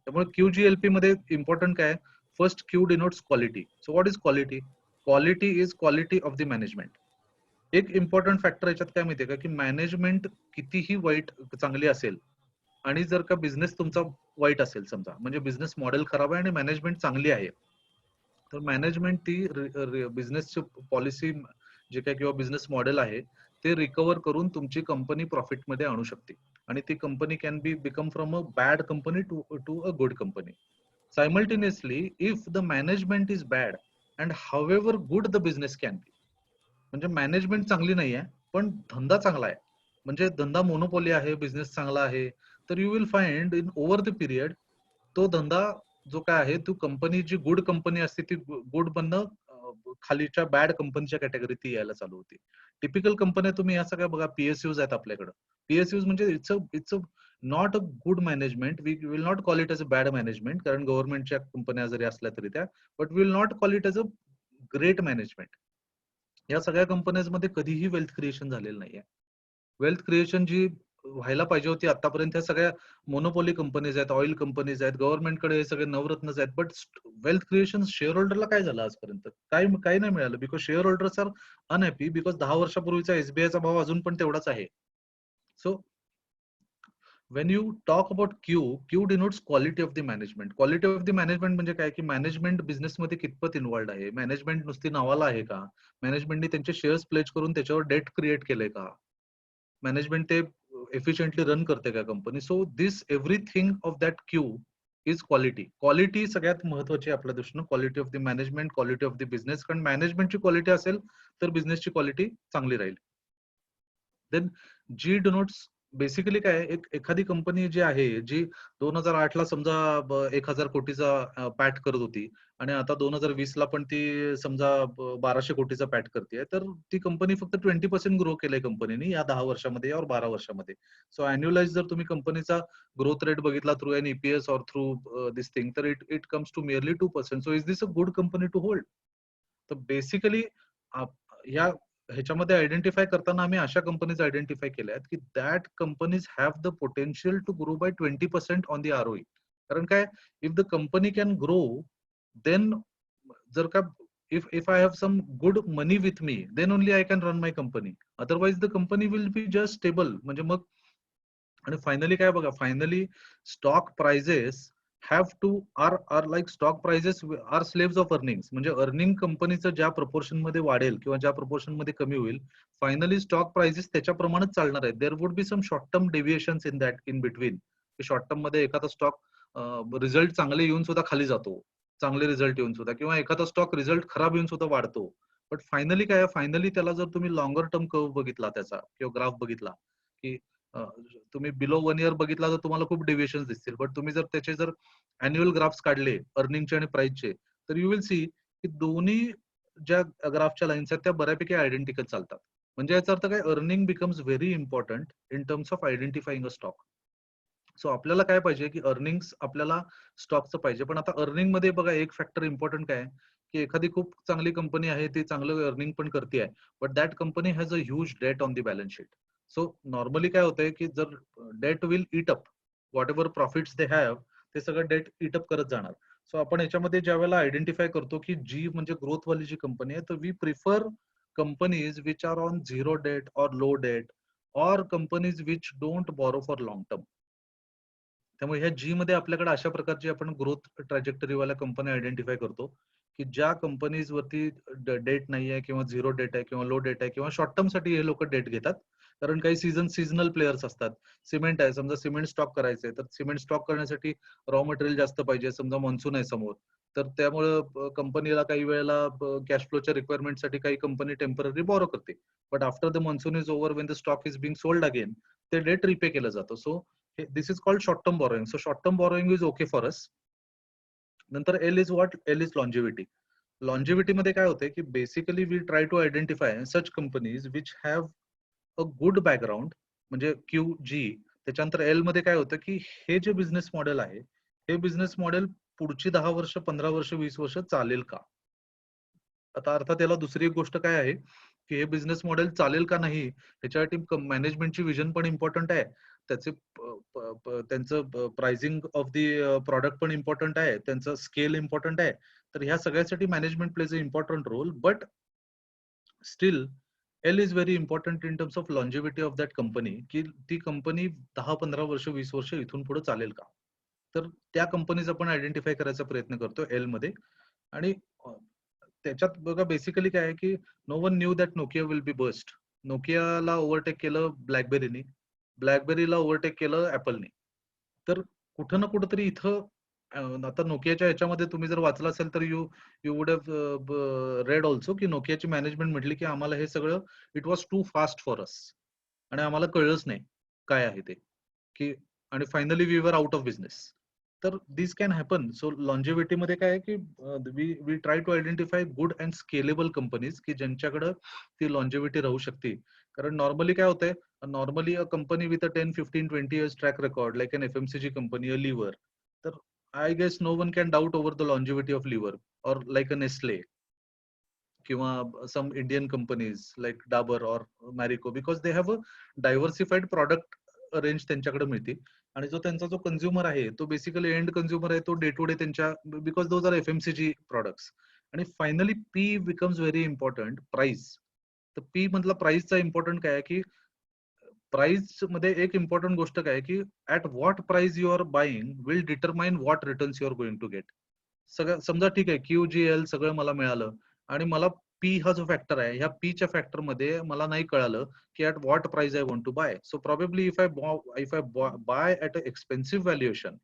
त्यामुळे QGLP मध्ये इम्पॉर्टंट काय, first Q denotes quality. So what is quality? Quality is quality of the management. एक इम्पॉर्टंट फॅक्टर याच्यात काय माहितीये का की मॅनेजमेंट कितीही वाईट चांगली असेल आणि जर का बिझनेस तुमचा वाईट असेल समजा, म्हणजे बिझनेस मॉडेल खराब आहे आणि मॅनेजमेंट चांगली आहे, तर मॅनेजमेंट ती बिझनेसची पॉलिसी जे काय किंवा बिझनेस मॉडेल आहे ते रिकव्हर करून तुमची कंपनी प्रॉफिटमध्ये आणू शकते आणि ती company can be become from a bad company to a good company. Simultaneously if the management is bad and however good the business can be. म्हणजे मॅनेजमेंट चांगली नाही आहे पण धंदा चांगला आहे, म्हणजे धंदा मोनोपोली आहे, बिझनेस चांगला आहे, तर you will find in over the period तो धंदा जो काय आहे तो कंपनी जी गुड कंपनी असते ती गुड बनणं खालीच्या बॅड कंपनीच्या कॅटेगरीत ती यायला चालू होती. टिपिकल कंपन्या तुम्ही या सगळ्या बघा पीएसयूज आहेत आपल्याकडे. पीएसयूज म्हणजे it's a not a good management. We will not call it as a bad management कारण गव्हर्नमेंटच्या कंपन्या जरी असल्या तरी त्या, but will not call it as a great management. या सगळ्या कंपन्यांमध्ये कधीही वेल्थ क्रिएशन झालेलं नाहीये. वेल्थ क्रिएशन जी व्हायला पाहिजे होती आतापर्यंत ह्या सगळ्या मोनोपोली कंपनीज आहेत, ऑइल कंपनीज आहेत, गव्हर्नमेंटकडे हे सगळे नवरत्नच आहेत. बट वेल्थ क्रिएशन शेअर होल्डरला काय झालं आजपर्यंत? काही नाही मिळालं because share holders are unhappy because 10 वर्षापूर्वीचा एसबीआयचा भाव अजून पण तेवढाच आहे. So when you talk about Q denotes quality of the management. Quality of the management म्हणजे काय की मॅनेजमेंट बिझनेस मध्ये कितपत इन्व्हॉल्ड आहे, मॅनेजमेंट नुसती नावाला आहे का, मॅनेजमेंटने त्यांचे शेअर्स प्लेज करून त्याच्यावर डेट क्रिएट केले का, मॅनेजमेंट ते एफिशियंटली रन करते का company. So this everything of that Q is quality. Quality सगळ्यात महत्वाची आहे आपल्या दृष्टीनं. Quality of the management, quality of the business. कारण मॅनेजमेंटची क्वालिटी असेल तर बिझनेसची क्वालिटी चांगली राहील. देन जी डिनोट्स बेसिकली काय एखादी कंपनी जी आहे जी 2008 ला समजा 1000 कोटीचा पॅट करत होती आणि आता 2020 ला पण ती समजा 1200 कोटीचा पॅट करते, तर ती कंपनी फक्त 20% ग्रो केलंय कंपनीने या 10 वर्षामध्ये और 12 वर्षामध्ये. सो अॅन्युअलाइज जर तुम्ही कंपनीचा ग्रोथ रेट बघितला through an EPS or through this thing, तर it comes to merely 2%. So is this a good company to hold? तर बेसिकली या ह्याच्यामध्ये आयडेंटिफाय करताना आम्ही अशा कंपनीज आयडेंटिफाय केल्या आहेत की that companies have the potential to grow by 20% on the ROE. कारण काय, if the company can grow then जर का if I have some good money with me, then only I can run my company. Otherwise the company will be just stable. म्हणजे मग आणि finally काय बघा, finally stock prices have to are like stock prices are slaves of earnings. म्हणजे earning कंपनीचं ज्या proportion मध्ये वाढेल किंवा ज्या प्रपोर्शन मध्ये कमी होईल, फायनली स्टॉक प्राइजेस त्याच्याप्रमाणेच चालणार आहेत. There would be some short term deviations in that in between. Short term मध्ये एखादा स्टॉक रिझल्ट चांगले येऊन सुद्धा खाली जातो, चांगले रिझल्ट येऊन सुद्धा, किंवा एखादा स्टॉक रिझल्ट खराब येऊन सुद्धा वाढतो. बट फायनली काय, फायनली त्याला जर तुम्ही लॉंगर टर्म कर्व बघितला त्याचा किंवा ग्राफ बघितला की तुम्ही बिलो 1 इयर बघितला तर तुम्हाला खूप डेव्हिएशन दिसतील. बट तुम्ही जर त्याचे जर अॅन्युअल ग्राफ्स काढले अर्निंगचे आणि प्राइसचे, तर यू विल सी की दोन्ही ज्या ग्राफच्या लाईन्स आहेत त्या बऱ्यापैकी आयडेंटिकल चालतात. म्हणजे याचा अर्थ काय, earning becomes very important in terms of identifying a stock. So आपल्याला काय पाहिजे की अर्निंग्स आपल्याला स्टॉकचं पाहिजे. पण आता अर्निंग मध्ये बघा एक फॅक्टर इम्पॉर्टंट काय की एखादी खूप चांगली कंपनी आहे, ती चांगलं अर्निंग पण करते आहे, but that company has a huge debt on the balance sheet. So normally काय होतंय की जर debt will eat up whatever profits they have, ते सगळं डेट इट अप करत जाणार. सो आपण याच्यामध्ये ज्या वेळेला आयडेंटिफाय करतो की जी म्हणजे ग्रोथ वाली जी कंपनी आहे, तर we prefer companies which are on zero debt or low debt or companies which don't borrow for long term. त्यामुळे ह्या जी मध्ये आपल्याकडे अशा प्रकारची आपण ग्रोथ ट्रॅजेक्टरीवाल्या कंपन्या आयडेंटिफाय करतो की ज्या कंपनीज वरती डेट नाही आहे किंवा झिरो डेट आहे किंवा लो डेट आहे किंवा शॉर्ट टर्म साठी हे लोक डेट घेतात. कारण काही सीझनल प्लेयर्स असतात. सिमेंट आहे, समजा सिमेंट स्टॉक करायचंय, तर सिमेंट स्टॉक करण्यासाठी रॉ मटेरियल जास्त पाहिजे, समजा मॉन्सून आहे समोर, तर त्यामुळे कंपनीला काही वेळेला कॅश फ्लोच्या रिक्वायरमेंटसाठी काही कंपनी टेम्पररी बॉरो करते. But after the monsoon is over, Wien the stock is being sold again, ते डेट रिपे केलं जातं. So this is called short term borrowing. So short term borrowing is okay for us. नंतर L is what? L is longevity. Longevity मध्ये काय होते की basically we try to identify such companies which have a good background, म्हणजे QG. त्याच्यानंतर L मध्ये काय होतं की हे जे बिझनेस मॉडेल आहे, हे बिझनेस मॉडेल पुढची 10 वर्ष, 15 वर्ष, 20 वर्ष चालेल का? आता अर्थात याला दुसरी एक गोष्ट काय आहे की हे बिझनेस मॉडेल चालेल का नाही ह्याच्यासाठी मॅनेजमेंटची विजन पण इम्पॉर्टंट आहे. त्याचे त्यांचं प्राइसिंग ऑफ दी प्रॉडक्ट पण इम्पॉर्टंट आहे, त्यांचं स्केल इम्पॉर्टंट आहे. तर ह्या सगळ्यासाठी management plays a important role. But still L is very important in terms of longevity of that company, की ती कंपनी 10-15 वर्ष, 20 वर्ष इथून पुढे चालेल का? तर त्या कंपनीज आपण आयडेंटिफाय करायचा प्रयत्न करतो एल मध्ये. आणि त्याच्यात बघा बेसिकली काय आहे की no one knew that Nokia will be bust. नोकियाला ओव्हरटेक केलं ब्लॅकबेरीनी, ब्लॅकबेरीला ओव्हरटेक केलं ऍपलनी. तर कुठं ना कुठं तरी इथं आता नोकियाच्या ह्याच्यामध्ये तुम्ही जर वाचलं असेल तर you you would have read also की नोकियाची मॅनेजमेंट म्हटली की आम्हाला हे सगळं it was too fast for us आणि आम्हाला कळलंच नाही काय आहे ते, की आणि finally we were out of business. तर this can happen. So longevity मध्ये काय आहे की we try to identify good and scalable companies की ज्यांच्याकडे ती लॉन्जेव्हिटी राहू शकते. कारण नॉर्मली काय होतंय, normally a company with a 10-15-20 years track record like an FMCG company, a Lever, तर I guess no one can doubt over the longevity of Lever or like a Nestle किंवा some Indian companies like Dabur or Marico, because they have a diversified product range त्यांच्याकडे मिळते. आणि जो त्यांचा जो consumer आहे तो बेसिकली एंड कंझ्युमर आहे, तो डे टू डे त्यांच्या, because those are FMCG products. आणि finally P becomes very important, price. तर पी मधला प्राइसचा इम्पॉर्टंट काय आहे की प्राइस मध्ये एक इम्पॉर्टंट गोष्ट काय आहे की at what price you are buying will determine what returns you are going to get. सगळं समजा ठीक आहे, QGL सगळं मला मिळालं आणि मला पी हा जो फॅक्टर आहे, ह्या पीच्या फॅक्टर मध्ये मला नाही कळालं की at what price I want to buy. So probably if I buy at a expensive valuation,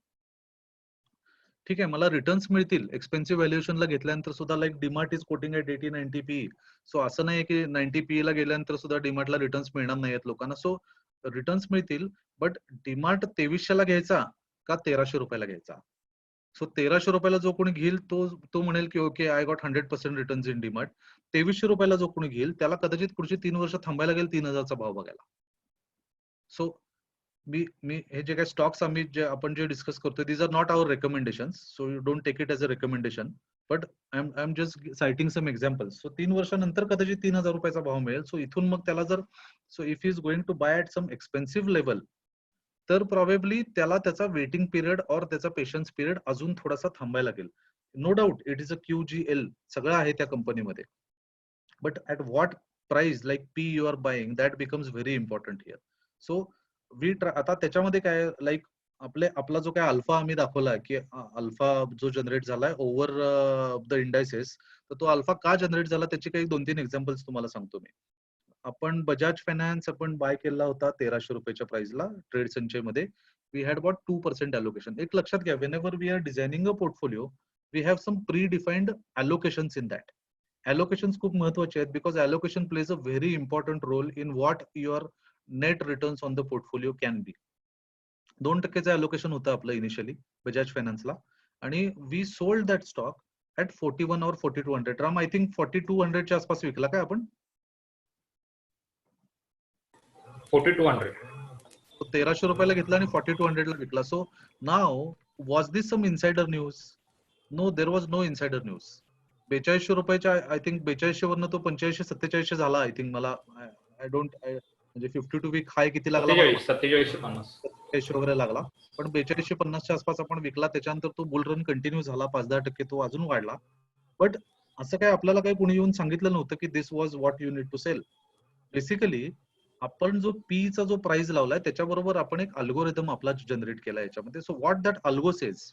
ठीक आहे, मला रिटर्न्स मिळतील एक्सपेन्सिव्ह व्हॅल्युएशनला घेतल्यानंतर सुद्धा, like DMart is quoting at 80-90 PE. So असं नाही की 90 PE ला गेल्यानंतर सुद्धा डीमार्टला रिटर्न्स मिळणार नाहीत लोकांना. सो रिटर्न्स मिळतील, बट डीमार्ट 2300 घ्यायचा का 1300 रुपयाला घ्यायचा. सो 1300 रुपयाला जो कोणी घेईल तो म्हणेल की okay I got 100% returns in DMart. 2300 रुपयाला जो कोणी घेईल त्याला कदाचित पुढची 3 वर्ष थांबायला लागेल 3000चा भाव बघायला. सो मी मी हे जे काही स्टॉक्स आम्ही जे आपण जे डिस्कस करतोय, these are not our recommendation, so you don't take it as a recommendation, but I am just citing some examples. So 3 वर्षानंतर कदाचित 3000 रुपयाचा भाव मिळेल. सो इथून मग त्याला जर, so if is going to buy at some expensive level, तर प्रॉबेबली त्याला त्याचा वेटिंग पिरियड और त्याचा पेशन्स पिरियड अजून थोडासा थांबायला लागेल. No doubt it is a QGL सगळं आहे त्या कंपनीमध्ये, but at what price like P you are buying, that becomes very important here. So आता त्याच्यामध्ये काय, लाईक आपला जो काय अल्फा आम्ही दाखवला की अल्फा जो जनरेट झालाय ओव्हर द इंडायसेस, तर तो अल्फा का जनरेट झाला त्याची काही 2-3 एक्झाम्पल्स तुम्हाला सांगतो मी. आपण बजाज फायनान्स आपण बाय केला होता 1300 रुपयाच्या प्राइसला ट्रेड संचयमध्ये. We had about 2% allocation. एक लक्षात घ्या, whenever we are designing a portfolio, we have some predefined allocations in that. Allocations खूप महत्वाचे आहेत, because allocation plays a very important role in what your net returns on the portfolio can be. 2%चं allocation होतं आपलं initially Bajaj फायनान्सला, आणि we sold that stock at 41 or 4200. Ram, I think 4200च्या आसपास विकला काय आपण? 4200. 1300 रुपयाला घेतला आणि 4200 ला विकला. So now was this some insider news? No, there was no insider news. 4200 रुपयाच्या आय थिंक 4200 वरनं तो 85-47 झाला. आय थिंक मला आय डोंट म्हणजे 52 वीक हाय किती लागला मला 4750. 87 वगैरे लागला, पण 4250च्या आसपास आपण विकला. त्याच्यानंतर तो बुल रन कंटिन्यू झाला, 5-10% तो अजून वाढला. बट असं काय आपल्याला काही कोणी येऊन सांगितलं नव्हतं की this was what you need to sell. Basically आपण जो पी चा जो प्राइस लावलाय त्याच्याबरोबर आपण एक अल्गोरिदम आपला जनरेट केला याच्यामध्ये. So what that algo says,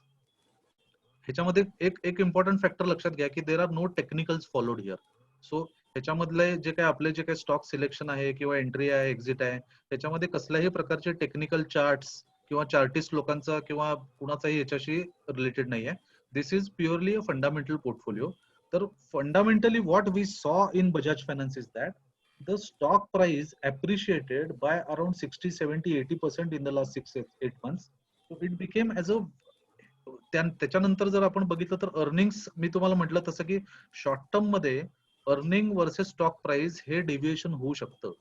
ह्याच्यामध्ये एक इम्पॉर्टंट फॅक्टर लक्षात घ्या की there are no technicals followed here. So ह्याच्यामधले जे काही आपले जे काही स्टॉक सिलेक्शन आहे किंवा एंट्री आहे, एक्झिट आहे, त्याच्यामध्ये कसल्याही प्रकारचे टेक्निकल चार्ट्स किंवा चार्टिस्ट लोकांचा किंवा कुणाचाही याच्याशी रिलेटेड नाहीये. This is purely a fundamental portfolio. तर fundamentally what we saw in Bajaj finance is that the stock price appreciated by around 60-70-80% in the last 6-8 months. So it became as a, त्याच्यानंतर जर आपण बघितलं तर अर्निंग्स, मी तुम्हाला म्हटलं तसं की शॉर्ट टर्म मध्ये अर्निंग वर्सेस स्टॉक प्राइस हे डेव्हिएशन होऊ शकतं.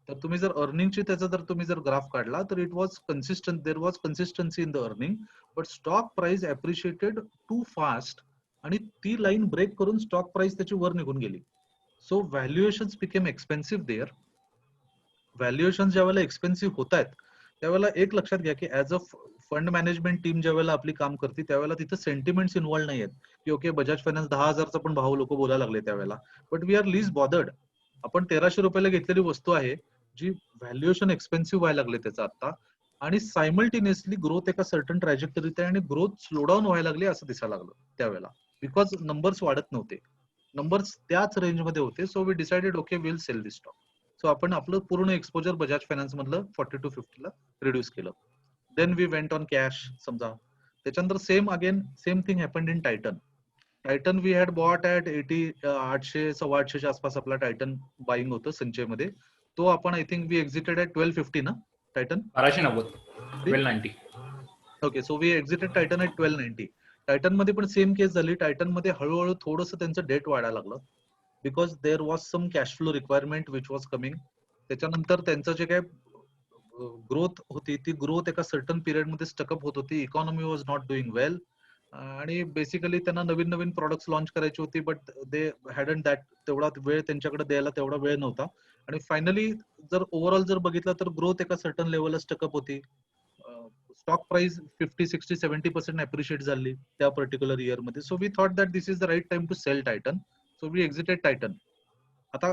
तर तुम्ही जर अर्निंगची त्याचा जर तुम्ही जर ग्राफ काढला तर it was consistent, there was consistency in the earning, but stock price appreciated too fast आणि ती लाईन ब्रेक करून स्टॉक प्राइस त्याची वर निघून गेली. So valuations became expensive there. Valuation ज्या वेळेला एक्सपेन्सिव्ह होत आहेत त्यावेळेला एक लक्षात घ्या की as a fund management team ज्या वेळेला आपली काम करते त्यावेळेला तिथे सेंटिमेंट्स इन्व्हॉल्व नाही आहेत की ओके बजाज फायनान्स 10,000चा पण भाव लोक बोलायला लागले त्यावेळेला, but we are least bothered. आपण 1300 रुपयाला घेतलेली वस्तू आहे जी व्हॅल्युएशन एक्सपेन्सिव्ह व्हायला लागले त्याचा आता, आणि सायमल्टेनियसली ग्रोथ एका सर्टन ट्रॅजेक्टरीत आहे आणि ग्रोथ स्लो डाऊन व्हायला लागली असं दिसायला लागलं त्यावेळेला, बिकॉज नंबर्स वाढत नव्हते, नंबर्स त्याच रेंजमध्ये होते. So we decided okay will sell this stock. So आपण आपलं पूर्ण एक्सपोजर बजाज फायनान्स मधलं 40-50 ला रिड्यूस केलं. Then we went on cash समजा. त्याच्यानंतर same thing happened in Titan we had bought at 800-850च्या आसपास आपला टायटन बाईंग होतं संचयमध्ये. तो आपण I think we exited at 1250 ना Titan 1290. 1290. Okay, so we exited Titan at 1290. Titan मध्ये पण सेम केस झाली. टायटन मध्ये हळूहळू थोडंसं त्यांचं डेट वाढायला लागलं because there was some cash flow requirement which was coming. त्याच्यानंतर त्यांचं जे काय ग्रोथ होती ती ग्रोथ एका सर्टन पिरियड मध्ये स्टकअप होत होती. इकॉनॉमी वॉज नॉट डुईंग वेल आणि बेसिकली त्यांना नवीन नवीन प्रॉडक्ट्स लॉन्च करायची होती, बट दे हॅडंट दॅट तेवढा वेळ त्यांच्याकडे द्यायला तेवढा वेळ नव्हता. आणि फायनली जर ओव्हरऑल जर बघितलं तर ग्रोथ एका सर्टन लेवलला स्टकअप होती. स्टॉक प्राइस 50, 60, 70% अप्रिशिएट झाली त्या पर्टिक्युलर इयर मध्ये. So we thought that this is the right time to sell Titan. So we exited Titan. आता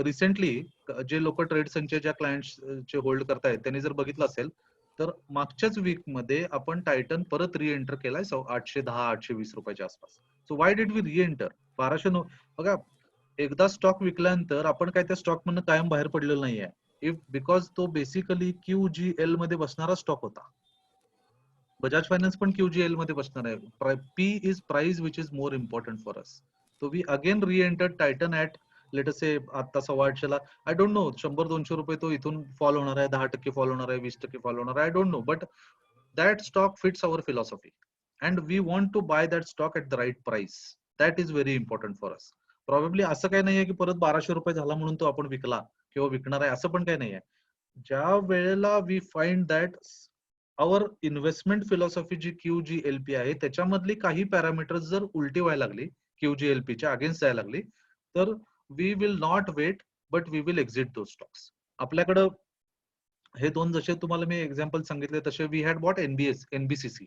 रिसेंटली जे लोक ट्रेडसनचे ज्या क्लायंट्स चे होल्ड करतायत त्यांनी जर बघितलं असेल तर मागच्याच वीक मध्ये आपण टायटन परत रिएंटर केलाय 810-820 रुपयाच्या आसपास. So why did we reenter? 1209. बघा, एकदा स्टॉक विकल्यानंतर आपण काय त्या स्टॉक मधनं कायम बाहेर पडलेलं नाहीये. इफ बिकॉज तो बेसिकली QGL मध्ये बसणारा स्टॉक होता. बजाज फायनान्स पण QGL मध्ये बसणार आहे. P is price which is more important for us. So we again reenter Titan at let us say आता 825. आय डोंट नो 100-200 रुपये तो इथून फॉल होणार आहे, 10% फॉल होणार आहे, 20% फॉल होणार आहे, I don't know. But that stock fits our philosophy and we want to buy that stock at the right price. That is very important for us. Probably असं काही नाहीये की परत 1200 रुपये झाला म्हणून तो आपण विकला किंवा विकणार आहे, असं पण काही नाहीये. ज्या वेळेला we find that our investment philosophy जी QGLP आहे त्याच्यामधली काही पॅरामीटर्स जर उलटी व्हायला लागली, QGLP च्या अगेन्स्ट जायला लागली, तर we will not wait but we will exit those stocks. आपल्याकडं हे दोन जसे तुम्हाला मी एक्झाम्पल सांगितले तसे वी हॅड बॉट NBCC.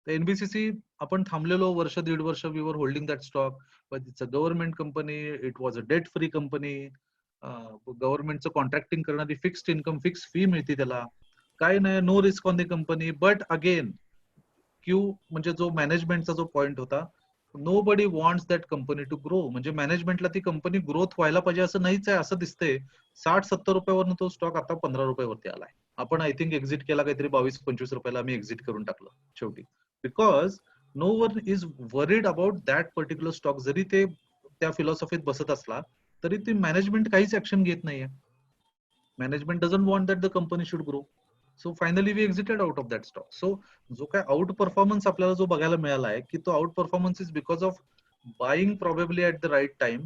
तर NBCC आपण थांबलेलो वर्ष दीड वर्ष, we were holding that stock. But it's a government company, it was a debt free company. गव्हर्नमेंटचं कॉन्ट्रॅक्टिंग करणारी फिक्स्ड इन्कम फिक्स फी मिळते त्याला, काय नाही, no risk on the company. But again म्हणजे जो मॅनेजमेंटचा जो पॉइंट होता, nobody wants that company to grow. म्हणजे मॅनेजमेंटला ती कंपनी ग्रोथ व्हायला पाहिजे असं नाहीच आहे. असं दिसतंय 60-70 रुपयावरनं तो स्टॉक आता 15 रुपयावरती आलाय. आपण आय थिंक एक्झिट केला काहीतरी 22-25 रुपयाला आम्ही एक्झिट करून टाकलं शेवटी. Because no one is worried about that particular stock. जरी ते त्या फिलॉसॉफीत बसत असला तरी ती मॅनेजमेंट काहीच ऍक्शन घेत नाहीये. Management doesn't want that the company should grow. So finally we exited out of that stock. So जो काय आउट परफॉर्मन्स आपल्याला जो बघायला मिळाला आहे की तो outperformance is because of buying probably at the right time,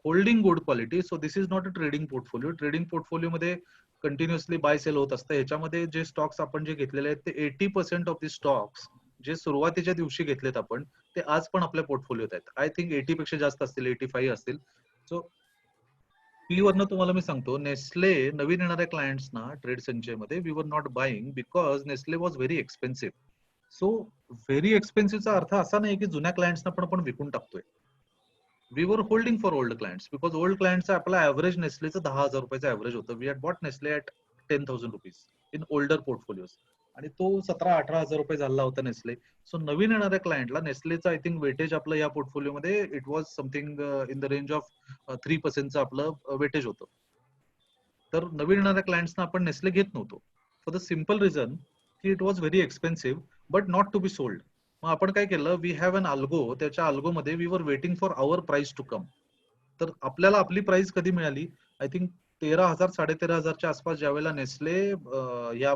holding good quality. So this is not a trading portfolio. Trading portfolio मध्ये कंटिन्युअसली बाय सेल होत असतं. ह्याच्यामध्ये जे स्टॉक्स आपण जे घेतलेले आहेत ते 80% ऑफ द स्टॉक्स जे सुरुवातीच्या दिवशी घेतलेत आपण ते आज पण आपल्या पोर्टफोलिओत आहेत. आय थिंक 80 पेक्षा जास्त असतील, 85 असतील. सो पी वरनं तुम्हाला मी सांगतो, नेस्ले नवीन येणाऱ्या क्लायंट्सना ट्रेड संचयमध्ये we were not buying because Nestle was very expensive. So very एक्सपेन्सिव्हचा अर्थ असा नाही की जुन्या क्लायंट्सना पण आपण विकून टाकतोय. We were holding for old clients because old क्लायंटचा आपला ऍव्हरेज नेस्लेचं 10,000 रुपयाचं ऍव्हरेज होतं. We had bought Nestle at 10,000 rupees in older portfolios आणि तो 17-18 हजार रुपये झाला होता नेस्ले. सो नवीन येणाऱ्या क्लायंटला नेस्लेचं आय थिंक वेटेज आपलं या पोर्टफोलिओमध्ये it was something in the range of 3% आपलं वेटेज होतं. तर नवीन येणाऱ्या क्लायंट्सना आपण नेस्ले घेत नव्हतो फॉर द सिम्पल रिझन की it was very expensive but not to be sold. मग आपण काय केलं, वी हॅव अन अल्गो. त्याच्या अल्गोमध्ये we were waiting for our price to come. तर आपल्याला आपली प्राइस कधी मिळाली, आय थिंक 13,000 13,500च्या आसपास, ज्यावेळेला नेस्ले या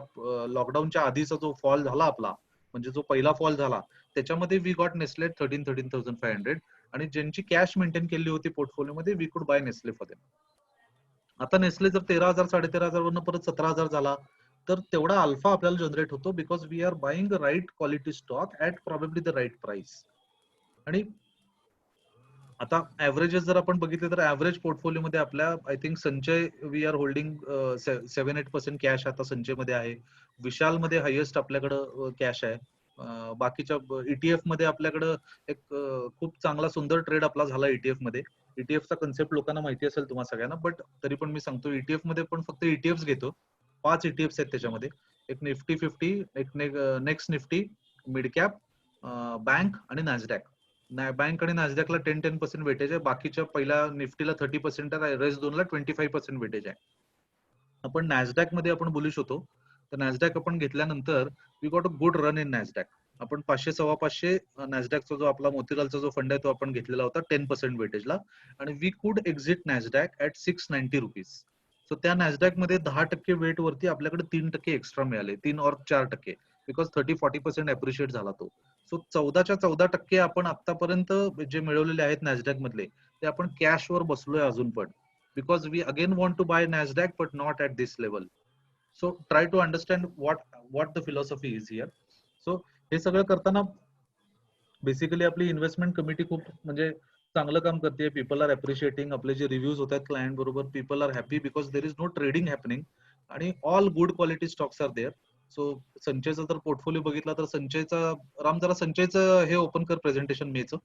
लॉकडाऊनच्या आधीचा जो फॉल झाला आपला, म्हणजे जो पहिला फॉल झाला त्याच्यामध्ये वी गॉट नेस्ले 13,500. आणि ज्यांची कॅश मेंटेन केली होती पोर्टफोलिओमध्ये we could buy Nestle for them. आता नेस्ले जर 13,000 13,500 वरनं परत 17,000 झाला तर तेवढा अल्फा आपल्याला जनरेट होतो because we are buying the right quality stock at probably the right price. आणि आता ऍव्हरेजेस जर आपण बघितले तर ऍव्हरेज पोर्टफोलिओमध्ये आपल्या आय थिंक संचय वी आर होल्डिंग 7-8% कॅश आता संचयमध्ये आहे. विशालमध्ये हायेस्ट आपल्याकडं कॅश आहे. बाकीच्या ETF मध्ये आपल्याकडं एक खूप चांगला सुंदर ट्रेड आपला झाला ETF मध्ये. ETFचा कन्सेप्ट लोकांना माहिती असेल तुम्हाला सगळ्यांना, बट तरी पण मी सांगतो ETF मध्ये पण फक्त ETFs घेतो. 5 ETFs आहेत त्याच्यामध्ये. एक निफ्टी 50, एक next Nifty, mid cap, bank आणि नॅसडॅक. बँक आणि नॅसडॅकला 10% वेटेज आहे. बाकीच्या पहिल्या निफ्टीला 30% आहे, रेस्ट दोनला 25% वेटेज आहे. आपण नॅसडॅक मध्ये आपण बुलिश होतो. तर नॅसडॅक आपण घेतल्यानंतर we got a good run in Nasdaq. आपण 500-525 नॅसडॅकचा जो आपला मोतीलालचा जो फंड आहे तो आपण घेतलेला होता 10% वेटेजला. आणि वी कुड exit Nasdaq at 690 rupees. So त्या नॅसडॅक मध्ये 10% वेट वरती आपल्याकडे 3% एक्स्ट्रा मिळाले, 3 or 4%. बिकॉज 30-40% अप्रिशिएट झाला तो. सो 14% आपण आतापर्यंत जे मिळवलेले आहेत नॅसडॅक मधले ते आपण कॅशवर बसलोय अजून पण, because we again want to buy Nasdaq but not at this level. So try to understand what the philosophy is here. So हे सगळं करताना बेसिकली आपली इन्व्हेस्टमेंट कमिटी खूप म्हणजे चांगलं काम करते. People are appreciating. आपले जे रिव्ह्यूज होत आहेत क्लायंट बरोबर, people are happy because there is no trading happening आणि all good quality stocks are there. So संचयचा जर पोर्टफोलिओ बघितला तर संचयचा, राम जरा संचयचं हे ओपन कर प्रेझेंटेशन मेचं.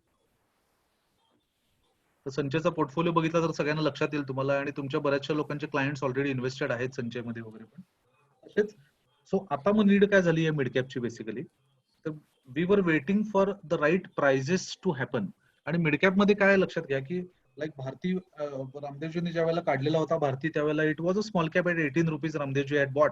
तर संचयचा पोर्टफोलिओ बघितला तर सगळ्यांना लक्षात येईल तुम्हाला, आणि तुमच्या बऱ्याचशा लोकांचे क्लायंट्स ऑलरेडी इन्व्हेस्टेड आहेत संचयमध्ये वगैरे पण असेच. सो आता मग नीड काय झाली आहे मिडकॅपची बेसिकली, तर we were waiting for the right prices to happen. आणि मिडकॅप मध्ये काय लक्षात घ्या की लाईक भारती रामदेवजींनी ज्या वेळेला काढलेला होता भारती, त्यावेळेला it was a small cap at 18 rupees Ramdevji had bought.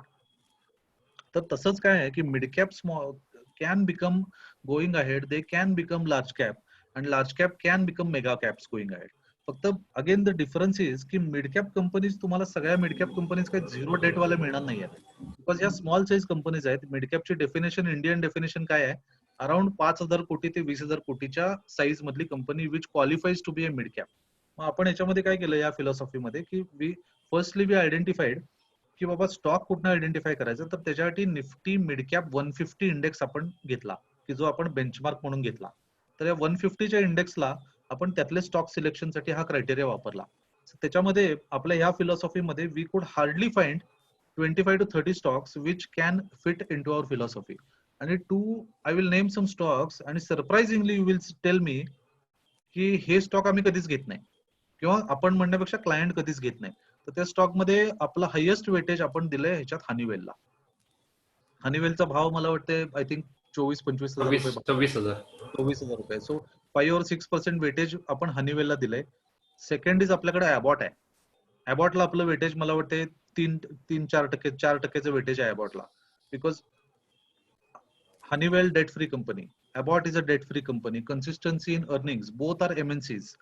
तर तसंच काय आहे की midcap small can become going ahead, they can become large cap, आणि large cap can become mega caps going ahead. फक्त अगेन द डिफरन्स इज की midcap companies तुम्हाला सगळ्या मिडकॅप कंपनीज काही झिरो डेट वाले मिळणार नाही आहेत, बिकॉज ह्या स्मॉल साईज कंपनीज आहेत. मिडकॅपची डेफिनेशन, इंडियन डेफिनेशन काय आहे, अराउंड 5,000 कोटी ते 20,000 कोटीच्या साईज मधली company which qualifies to be a midcap. मग आपण याच्यामध्ये काय केलं या फिलॉसॉफीमध्ये की वी आयडेंटिफाईड की बाबा स्टॉक कुठनं आयडेंटिफाय करायचं, तर त्याच्यासाठी निफ्टी मिडकॅप 150 इंडेक्स आपण घेतला, की जो आपण बेंचमार्क म्हणून घेतला. तर या 150च्या इंडेक्सला आपण त्यातले स्टॉक सिलेक्शनसाठी हा क्रायटेरिया वापरला. त्याच्यामध्ये आपल्या ह्या फिलॉसॉफीमध्ये वी कुड hardly find 25 to 30 stocks which can fit into our philosophy. आणि I will name some stocks आणि surprisingly you will tell me की हे स्टॉक आम्ही कधीच घेत नाही, किंवा आपण म्हणण्यापेक्षा क्लायंट कधीच घेत नाही. तर त्या स्टॉक मध्ये आपला हायेस्ट वेटेज आपण दिलंय ह्याच्यात हनीवेलला. हनीवेलचा भाव मला वाटते आय थिंक 24-25 हजार रुपये, 26,000. 24,000 रुपये. सो 5 or 6% वेटेज आपण हनीवेलला दिलंय. सेकंड इज आपल्याकडे अबॉट आहे. अबॉटला आपलं वेटेज मला वाटते 4% वेटेज आहे अबॉटला, because Honeywell debt free company, Abbott is a debt free company, consistency in earnings both are MNCs.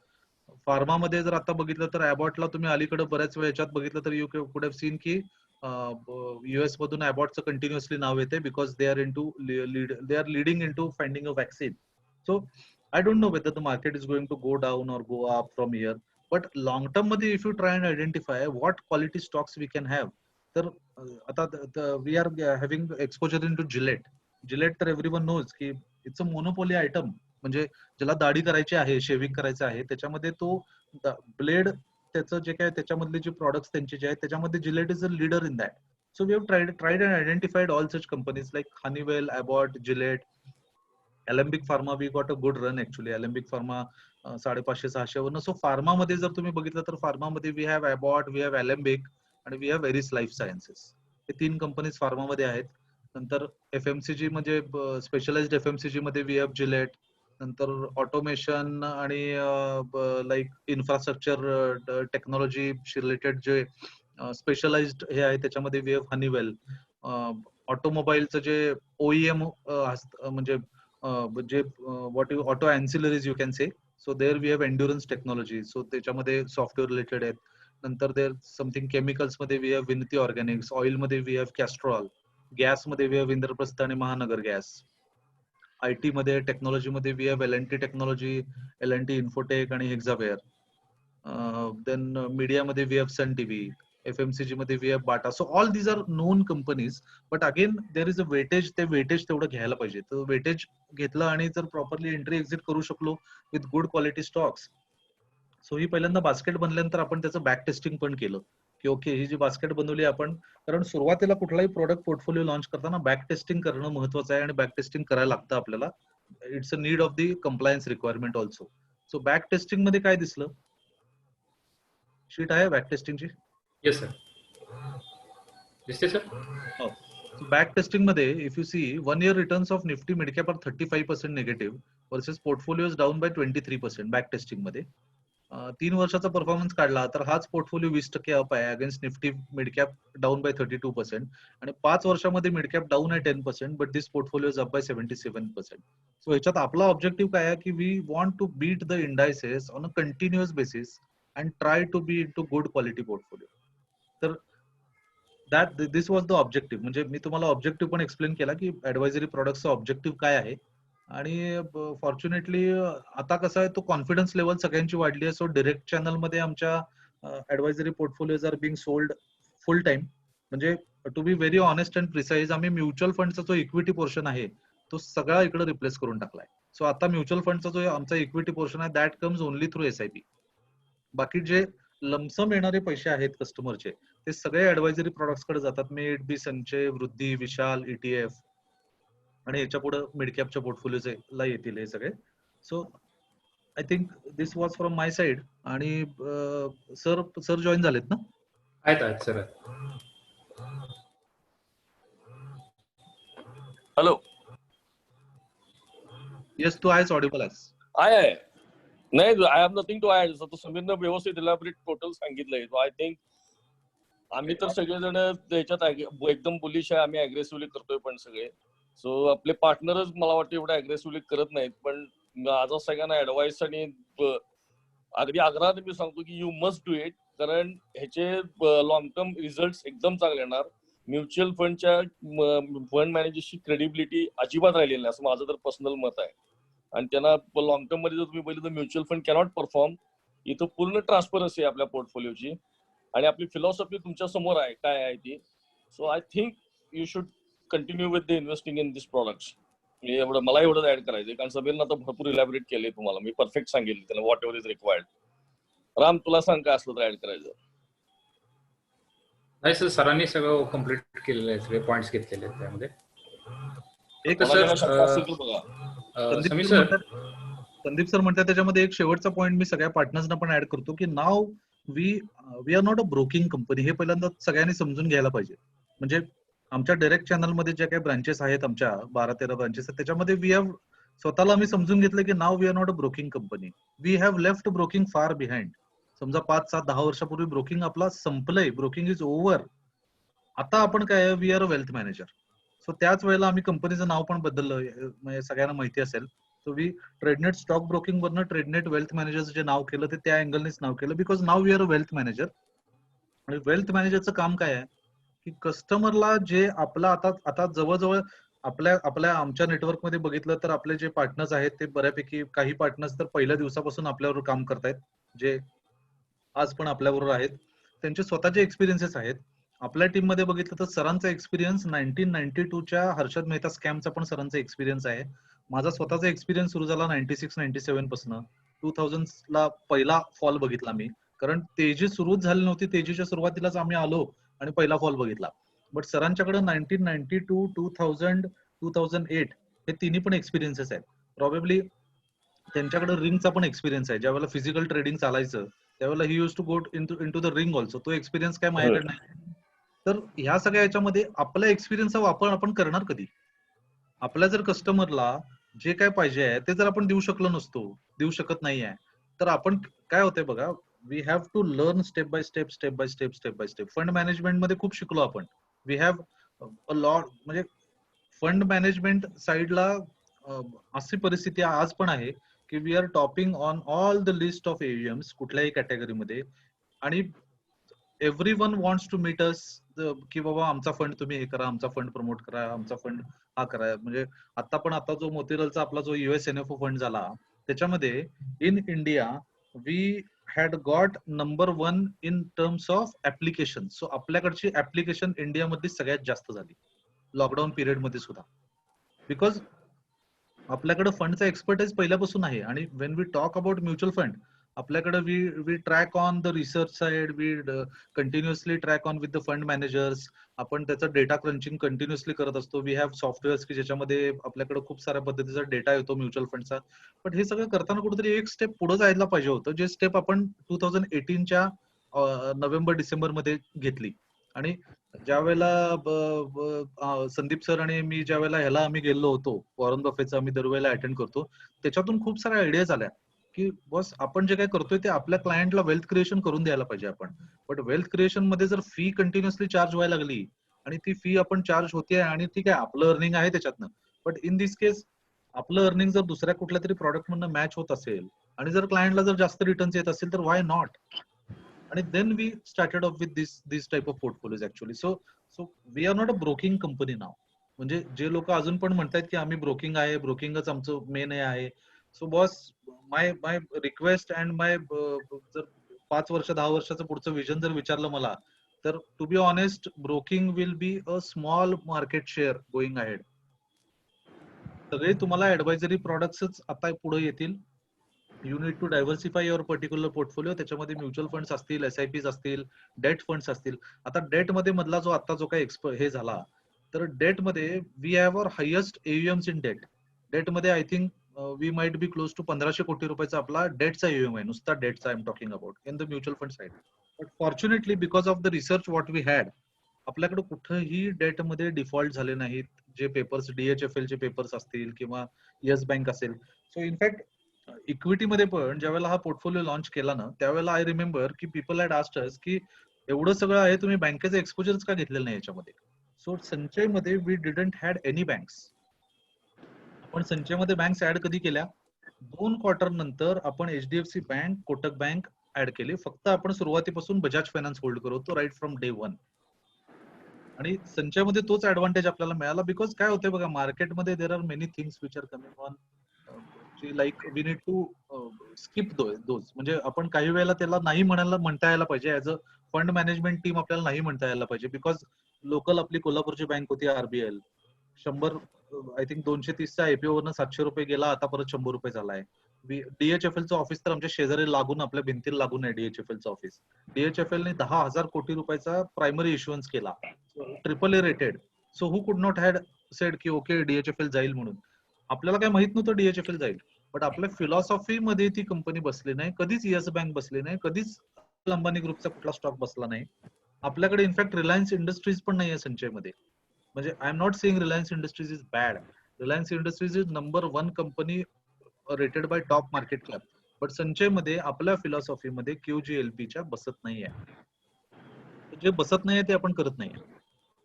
फार्मामध्ये जर आता बघितलं तर अबॉटला तुम्ही अलीकडे बऱ्याच वेळ याच्यात बघितलं तर यू कुड हॅव सीन की US मधून अबॉटचं कंटिन्युअसली नाव येते, because they are leading in to finding a vaccine. So I don't know whether the market is going to go down or go up from here, but long term मध्ये if you try and identify what quality stocks we can have, तर आता we are having exposure in to Gillette. Gillette तर everyone knows की it's a monopoly item, म्हणजे ज्याला दाढी करायची आहे, शेविंग करायचं आहे, त्याच्यामध्ये तो ब्लेड, त्याचं जे काय त्याच्यामधले जे प्रॉडक्ट्स त्यांचे जे आहेत त्याच्यामध्ये Gillette is a leader in that. So we have tried and identified all such companies like Honeywell, Abbott, Gillette, Alembic pharma. We got a good run actually. Alembic pharma 550-600 वरनं. सो फार्मामध्ये जर तुम्ही बघितलं तर फार्मामध्ये we have Abbott, we have Alembic आणि we have Eris life sciences. हे 3 companies फार्मामध्ये आहेत. नंतर FMCG म्हणजे स्पेशलाइज्ड FMCG मध्ये वी हॅव जिलेट. नंतर ऑटोमेशन आणि लाईक इन्फ्रास्ट्रक्चर टेक्नॉलॉजी रिलेटेड जे स्पेशलाइज्ड हे आहे त्याच्यामध्ये वी हॅव हनीवेल. ऑटोमोबाईलचं जे OEM म्हणजे जे what you auto ancillaries you can say, so there we have Endurance technology, so त्याच्यामध्ये सॉफ्टवेअर रिलेटेड आहेत. नंतर देअर समथिंग केमिकल्स मध्ये we have Vinati organics, oil मध्ये वी हॅव कॅस्ट्रॉल, गॅस मध्ये we have Indraprastha आणि महानगर गॅस, IT मध्ये technology मध्ये we have L&T technology, L&T Infotech आणि हेक्झावेअर. देन मीडिया मध्ये we have Sun TV, FMCG मध्ये we have Bata. So all these are known companies, but again there is a weightage. ते weightage तेवढं घ्यायला पाहिजे. तर weightage घेतलं आणि जर प्रॉपरली एंट्री एक्झिट करू शकलो with good quality stocks. So ही पहिल्यांदा बास्केट बनल्यानंतर आपण त्याचं बॅक टेस्टिंग पण केलं की ओके ही जी बास्केट बनवली आपण, कारण सुरुवातीला कुठलाही प्रोडक्ट पोर्टफोलिओ लॉन्च करताना बॅक टेस्टिंग करणं महत्वाचं आहे आणि बॅक टेस्टिंग करायला लागतं आपल्याला. It's a need of the compliance requirement also. So back testing मध्ये काय दिसलं, शीट आहे बॅक टेस्टिंगची? येस सर, दिसते सर. हो. सो बॅक टेस्टिंग मध्ये if you see 1 year returns of Nifty midcap are 35% negative versus portfolio down by 23% back testing मध्ये. 3 वर्षाचा परफॉर्मन्स काढला तर हाच पोर्टफोलिओ 20% अप आहे against Nifty midcap down by 32%. आणि 5 वर्षामध्ये मिडकॅप डाऊन आहे 10%, but this portfolio is up by 77%. So ह्याच्यात आपला ऑब्जेक्टिव्ह काय आहे की we want to beat the indices on a continuous basis and try to be into good quality portfolio. तर this was the objective. म्हणजे मी तुम्हाला objective पण explain केला की ऍडवायझरी प्रॉडक्टचा ऑब्जेक्टिव्ह काय आहे. आणि फॉर्च्युनेटली आता कसं आहे, तो कॉन्फिडन्स लेवल सगळ्यांची वाढली आहे. सो डायरेक्ट चॅनल मध्ये आमच्या advisory portfolios are being sold full time. म्हणजे to be very honest and precise, आम्ही म्युच्युअल फंडचा जो इक्विटी पोर्शन आहे तो सगळा इकडे रिप्लेस करून टाकलाय. सो आता म्युच्युअल फंडचा जो आमचा इक्विटी पोर्शन आहे that comes only through SIP. बाकी जे लमसम येणारे पैसे आहेत कस्टमरचे ते सगळे ऍडवायझरी प्रोडक्ट्स कडे जातात. मिड बी संचय, वृद्धी, विशाल, ETF आणि याच्या पुढे मिड कॅपच्या पोर्टफोलिओ येतील हे सगळे. So I think this was from my side. आणि सर जॉईन झालेत ना? आहेत सर. हॅलो. येस, तू आहेस, ऑडिबल आहेस. आहे. नाही, I have nothing to add. समीरनं व्यवस्थित इलॅबोरेट टोटल सांगितलंय. आय थिंक आम्ही तर सगळेजण त्याच्यात एकदम बुलिश आहे. आम्ही अग्रेसिव्हली करतोय पण सगळे. सो आपले पार्टनरच मला वाटतं एवढं अग्रेसिव्हली करत नाहीत. पण माझा सगळ्यांना ऍडवाइस आणि अगदी आग्रहाने मी सांगतो की यू मस्ट डू इट. कारण ह्याचे लॉंग टर्म रिझल्ट एकदम चांगले येणार. म्युच्युअल फंडच्या फंड मॅनेजरची क्रेडिबिलिटी अजिबात राहिलेली नाही असं माझं तर पर्सनल मत आहे. आणि त्यांना लॉंग टर्म मध्ये जर तुम्ही बघितलं तर म्युच्युअल फंड कॅनॉट परफॉर्म. इथं पूर्ण ट्रान्सपरन्सी आहे आपल्या पोर्टफोलिओची आणि आपली फिलॉसॉफी तुमच्या समोर आहे काय आहे ती. So I think you should continue with the investing in this products. मला एवढं ऍड करायचं कारण समीरनं आता भरपूर इलॅबोरेट केले तुम्हाला. मी परफेक्ट सांगेल त्याला what ever is required. Ram, तुला सांग काय असलं तर ऍड करायचं. नाही सर, सरांनी सगळं कम्प्लीट केलेलं आहे. सगळे पॉइंट्स घेतलेले आहेत त्यामध्ये. एक कोणाला शंका सर असेल तर बघा. समीर सर, संदीप सर म्हणतात त्याच्यामध्ये एक शेवटचा पॉईंट मी सगळ्या पार्टनर्सना पण ऍड करतो की now we are not a broking company. हे पहिल्यांदा सगळ्यांनी समजून घ्यायला पाहिजे. म्हणजे आमच्या डायरेक्ट चॅनलमध्ये ज्या काही ब्रांचेस आहेत, आमच्या 12-13 ब्रांचेस आहेत, त्याच्यामध्ये वी हॅव स्वतःला आम्ही समजून घेतलं की now we are not a broking company. We have left broking far behind. समजा 5-7-10 वर्षापूर्वी ब्रोकिंग आपला संपलंय, ब्रोकिंग इज ओव्हर. आता आपण काय, we are a wealth manager. So त्याच वेळेला आम्ही कंपनीचं नाव पण बदललं, म्हणजे सगळ्यांना माहिती असेल. सो वी ट्रेडनेट स्टॉक ब्रोकिंग वरनं ट्रेडनेट वेल्थ मॅनेजरचं जे नाव केलं ते त्या अँगलनेच नाव केलं, because now we are a wealth manager. आणि वेल्थ मॅनेजरचं काम काय आहे की कस्टमरला जे आपला आता जवळजवळ आमच्या नेटवर्कमध्ये बघितलं तर आपले जे पार्टनर्स आहेत ते बऱ्यापैकी, काही पार्टनर्स तर पहिल्या दिवसापासून आपल्यावर काम करतायत, जे आज पण आपल्याबरोबर आहेत. त्यांचे स्वतःचे एक्सपिरियन्सेस आहेत. आपल्या टीम मध्ये बघितलं तर सरांचा एक्सपिरियन्स 1992च्या हर्षद मेहता स्कॅमचा पण सरांचा एक्सपिरियन्स आहे. माझा स्वतःचा एक्सपिरियन्स सुरू झाला 96-97 पासून. 2000 ला पहिला फॉल बघितला मी, कारण तेजी सुरूच झाली नव्हती. तेजीच्या सुरुवातीलाच आम्ही आलो आणि पहिला फॉल बघितला. बट सरांच्याकडे 1992, 2000, 2008 हे तिन्ही पण एक्सपिरियन्सेस आहेत. प्रॉबेबली त्यांच्याकडे रिंगचा पण एक्सपिरियन्स आहे. ज्यावेळेला फिजिकल ट्रेडिंग चालायचं त्यावेळेला he used to go into the ring also. तो एक्सपिरियन्स काय माझ्याकडे नाही. तर ह्या सगळ्या याच्यामध्ये आपल्या एक्सपिरियन्सचा वापर आपण करणार कधी? आपल्या जर कस्टमरला जे काय पाहिजे आहे ते जर आपण देऊ शकत नाही आहे, तर आपण काय होतंय बघा, we have to learn step by step. Fund management मध्ये खूप शिकलो आपण. We have a lot. म्हणजे फंड मॅनेजमेंट साइडला अशी परिस्थिती आज पण आहे की we are topping on all the list of AUMs कुठल्याही कॅटेगरीमध्ये. आणि everyone wants to meet us की बाबा आमचा फंड तुम्ही हे करा, आमचा फंड प्रमोट करा, आमचा फंड हा करा. म्हणजे आता जो मोतीलालचा आपला जो US NFO फंड झाला त्याच्यामध्ये in India we had got number 1 in terms of application. So आपल्याकडची ऍप्लिकेशन इंडियामधली सगळ्यात जास्त झाली लॉकडाऊन पिरियड मध्ये सुद्धा, बिकॉज आपल्याकडे फंडचा एक्सपर्टाइज पहिल्यापासून आहे. आणि when we talk about mutual fund, आपल्याकडे we track on the research side, we continuously track on with the fund managers. आपण त्याचं डेटा क्रंचिंग कंटिन्युअसली करत असतो. वी हॅव सॉफ्टवेअर्स की ज्याच्यामध्ये आपल्याकडे खूप साऱ्या पद्धतीचा डेटा येतो म्युच्युअल फंडचा. पण हे सगळं करताना कुठेतरी एक स्टेप पुढे जायला पाहिजे होतं, जे स्टेप आपण 2018च्या नोव्हेंबर-डिसेंबर मध्ये घेतली. आणि ज्या वेळेला संदीप सर आणि मी ज्या वेळेला ह्याला आम्ही गेलो होतो, वॉरन बफेटचा आम्ही दरवेळेला अटेंड करतो, त्याच्यातून खूप साऱ्या आयडियाज आल्या की बस आपण जे काय करतोय ते आपल्या क्लायंटला वेल्थ क्रिएशन करून द्यायला पाहिजे आपण. बट वेल्थ क्रिएशन मध्ये जर फी कंटिन्युअसली चार्ज व्हायला लागली आणि ती फी आपण चार्ज होते आणि ठीक आहे आपलं अर्निंग आहे त्याच्यातनं, बट इन दिस केस आपलं अर्निंग जर दुसऱ्या कुठल्या तरी प्रॉडक्ट मधून मॅच होत असेल आणि जर क्लायंटला जर जास्त रिटर्न्स येत असेल तर वाय नॉट. आणि then we started off with this type of portfolios actually. So we are not a broking company now. म्हणजे जे लोक अजून पण म्हणतात की आम्ही ब्रोकिंग आहे, ब्रोकिंगच आमचं मेन आहे. So boss, my request and my जर 5 वर्ष 10 वर्षाचं पुढचं विजन जर विचारलं मला, तर to be honest broking will be a small market share going ahead. सगळे तुम्हाला ऍडवायझरी प्रॉडक्ट्सच आता पुढे येतील. You need to diversify your particular portfolio. त्याच्यामध्ये म्युच्युअल फंड्स असतील, SIPs असतील, डेट फंड्स असतील. आता डेट मध्ये मधला जो आता जो काही हे झाला, तर डेट मध्ये we have our highest AUMs in debt. Debt मध्ये I think we might be close to 1500 कोटी रुपयाचा आपला डेटचा AUM आहे, नुसता डेटचा I am talking about in the mutual fund side. But fortunately because of the research what we had, आपल्याकडे कुठेही डेट मध्ये डिफॉल्ट झाले नाहीत. जे पेपर्स DHFL चे पेपर्स असतील किंवा येस बँक असेल. सो इनफॅक्ट इक्विटी मध्ये पण ज्यावेळेला हा पोर्टफोलिओ लॉन्च केला ना, त्यावेळेला आय रिमेंबर की पीपल हॅड आस्क्ड अस की एवढं सगळं आहे, तुम्ही बँकेचे एक्सपोजर्स का घेतलेलं नाही याच्यामध्ये. सो संचयमध्ये we didn't had any banks. आपण संचयमध्ये बँक्स ऍड कधी केल्या? 2 क्वार्टर नंतर आपण HDFC bank, Kotak bank add केली. फक्त आपण सुरुवातीपासून बजाज फायनान्स होल्ड करत होतो राईट फ्रॉम डे 1. आणि संचयमध्ये तोच ऍडव्हान्टेज आपल्याला मिळाला. बिकॉज काय होतंय बघा, मार्केटमध्ये there are many things which are coming on, like we need to skip those. म्हणजे आपण काही वेळेला त्याला नाही म्हणता यायला पाहिजे. As a fund management team आपल्याला नाही म्हणता यायला पाहिजे. बिकॉज लोकल आपली कोल्हापूरची बँक होती RBL, 100 आय थिंक 230चा IPO वरनं 700 रुपये गेला, आता परत 100 रुपये झालाय. DHFLचं ऑफिस तर आमच्या शेजारी लागून, आपल्या भिंतीला लागून आहे DHFLचं ऑफिस. DHFLने 10,000 कोटी रुपयाचा प्रायमरी इश्युअन्स केला, AAA रेटेड. सो हु कुड नॉट हॅड सेड की ओके DHFL जाईल म्हणून. आपल्याला काय माहित नव्हतं DHFL जाईल, बट आपल्या फिलॉसॉफी मध्ये ती कंपनी बसली नाही. कधीच येस बँक बसली नाही, कधीच अंबानी ग्रुपचा कुठला स्टॉक बसला नाही. आपल्याकडे इनफॅक्ट रिलायन्स इंडस्ट्रीज पण नाही आहे संचयमध्ये. म्हणजे I am not saying Reliance Industries is bad. Reliance Industries is number 1 company rated by top market cap. But संचयमध्ये आपल्या फिलॉसॉफीमध्ये QGLPच्या बसत नाहीये. जे बसत नाहीये ते आपण करत नाहीये.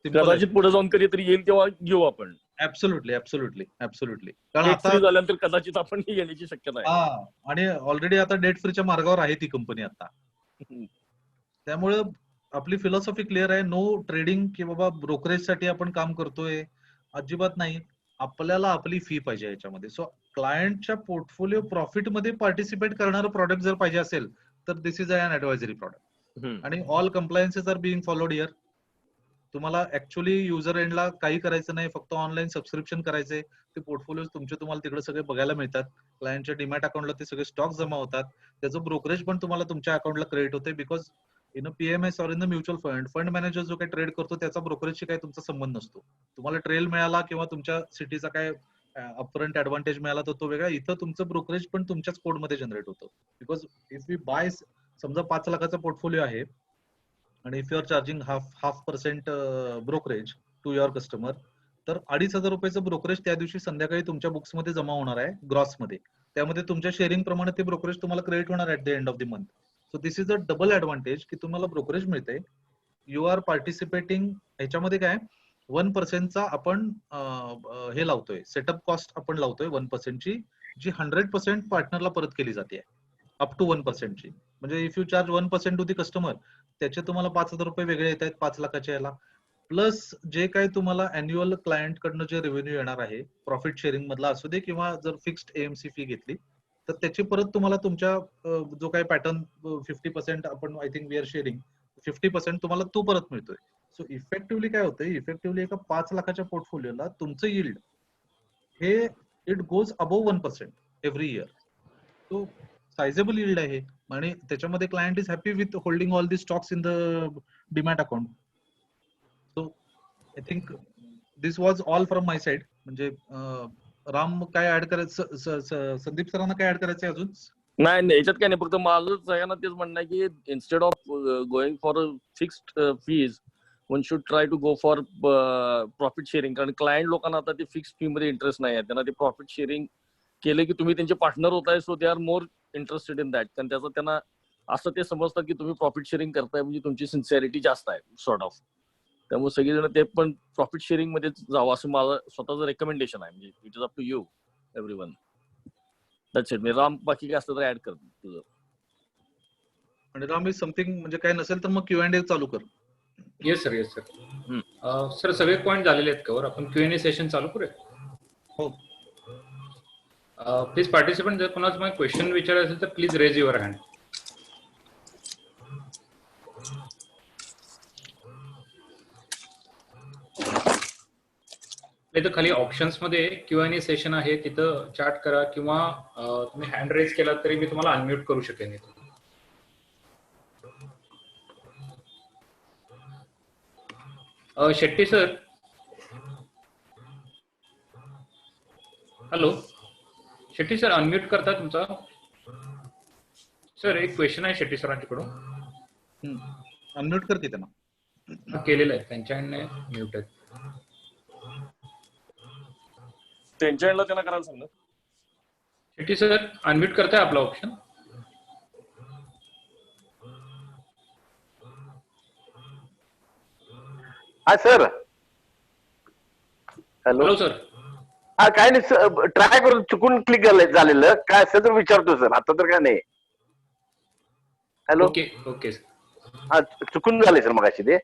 कदाचित पुढे जाऊन कधीतरी येईल तेव्हा घेऊ आपण. Absolutely absolutely absolutely. कारण डेट आता फ्री झाल्यानंतर कदाचित आपण येण्याची शक्यता आहे. आणि ऑलरेडी आता डेट फ्रीच्या मार्गावर आहे ती कंपनी आता. त्यामुळे आपली फिलॉसॉफी क्लिअर आहे. नो ट्रेडिंग की बाबा ब्रोकरेज साठी आपण काम करतोय, अजिबात नाही. आपल्याला आपली फी पाहिजे याच्यामध्ये. सो क्लायंटच्या पोर्टफोलिओ प्रॉफिट मध्ये पार्टिसिपेट करणारं प्रॉडक्ट जर पाहिजे असेल, तर this is an advisory product. आणि all compliances are being followed here. तुम्हाला ऍक्च्युअली युजर एंडला काही करायचं नाही, फक्त ऑनलाईन सबस्क्रिप्शन करायचंय. ते पोर्टफोलिओ तुमचे तुम्हाला तिकडे सगळे बघायला मिळतात. क्लायंटच्या डीमॅट अकाउंटला ते सगळे स्टॉक जमा होतात. त्याचं ब्रोकरेज पण तुम्हाला तुमच्या अकाउंटला क्रेडिट होते. Because in a PMS or in the mutual fund manager जो काही ट्रेड करतो त्याचा ब्रोकरेजशी काही तुमचा संबंध नसतो. तुम्हाला ट्रेल मिळाला किंवा तुमच्या सिटीचा काय अपफ्रंट ऍडव्हान्टेज मिळाला तर तो वेगळा. इथं तुमचं ब्रोकरेज पण तुमच्याच कोडमध्ये जनरेट होतं. बिकॉज इफ वी बाय, समजा 5 लाखाचा पोर्टफोलिओ आहे आणि if you are charging half percent brokerage to your customer, तर 2,500 रुपयाचं ब्रोकरेज त्या दिवशी संध्याकाळी तुमच्या बुक्स मध्ये जमा होणार आहे ग्रॉस मध्ये. त्यामध्ये तुमच्या शेअरिंग प्रमाणे ते ब्रोकरेज तुम्हाला क्रेडिट होणार at the end of the month. So this is a double advantage की तुम्हाला ब्रोकरेज मिळते. You are participating. ह्याच्यामध्ये काय 1% आपण हे लावतोय, सेटअप कॉस्ट आपण लावतोय 1% ची, जी 100% पार्टनरला परत केली जाते अप टू 1% ची. म्हणजे if you charge 1% to the customer, त्याचे तुम्हाला 5,000 रुपये वेगळे येत आहेत 5 लाखाच्या याला. प्लस जे काही तुम्हाला अॅन्युअल क्लायंट कडनं जे रेव्हेन्यू येणार आहे, प्रॉफिट शेअरिंग मधला असू दे किंवा जर फिक्स्ड AMC फी घेतली, तर त्याची परत तुम्हाला तुमच्या जो काही पॅटर्न 50% आपण I think we are sharing, 50% तुम्हाला तो परत मिळतोय. सो इफेक्टिव्हली काय होतंय, इफेक्टिव्हली एका 5 लाखाच्या पोर्टफोलिओला तुमचं यील्ड हे it goes above 1% every year. तो सायझेबल यील्ड आहे. आणि त्याच्यामध्ये client is happy with holding all the stocks in the demat account. So I think this was all from my side. म्हणजे राम काय ऍड करायचं, संदीप सरांना काय ऍड करायचं अजून? नाही याच्यात काय नाही, फक्त माझं सगळ्यांना तेच म्हणणं आहे की instead of going for fixed fees, one should try to go for profit sharing. कारण क्लायंट लोकांना आता ते फिक्स्ड फी मध्ये इंटरेस्ट नाही आहे. त्यांना ते प्रॉफिट शेअरिंग केले की तुम्ही त्यांचे पार्टनर होताय, so they are more interested in that. कारण त्याचं त्यांना असं ते समजतात की तुम्ही प्रॉफिट शेअरिंग करताय म्हणजे तुमची सिन्सिअरिटी जास्त आहे सॉर्ट ऑफ. त्यामुळे सगळेजण ते पण प्रॉफिट शेअरिंग मध्ये जावं असं माझं स्वतःचं रेकमेंडेशन आहे. म्हणजे it is up to you everyone. That's it. Ram बाकी काय असतं तर ऍड कर तुझं. आणि राम समथिंग म्हणजे काय नसेल तर मग Q&A चालू कर. Yes sir, yes sir. Sir सगळे पॉईंट झालेले आहेत कवर. आपण Q&A सेशन चालू करूया. हो. प्लीज पार्टिसिपंट, जर कोणाचं मला क्वेश्चन विचारायचं असेल तर प्लीज रेज युअर हँड. इथं खाली ऑप्शन्स मध्ये Q&A सेशन आहे, तिथं चॅट करा किंवा तुम्ही हँड रेज केला तरी मी तुम्हाला अनम्यूट करू शकेन इथं. Shetty sir, hello Shetty sir, unmute करता तुमचा. सर एक क्वेश्चन आहे शेट्टी सरांच्याकडून. अनम्यूट कर की त्यांना. केलेलं आहे त्यांच्याकडे, म्यूट आहे. त्यांच्या एंडला त्यांना करायला सांग ना. शेट्टी सर अनम्यूट करताय आपला ऑप्शन. हा सर. हॅलो. Hello sir. हा काय नाही, ट्राय करून चुकून क्लिक झालेलं, काय असेल तर विचारतो सर, आता तर काय नाही. हॅलो. Okay okay. हा चुकून झाले सर मगाशी ते.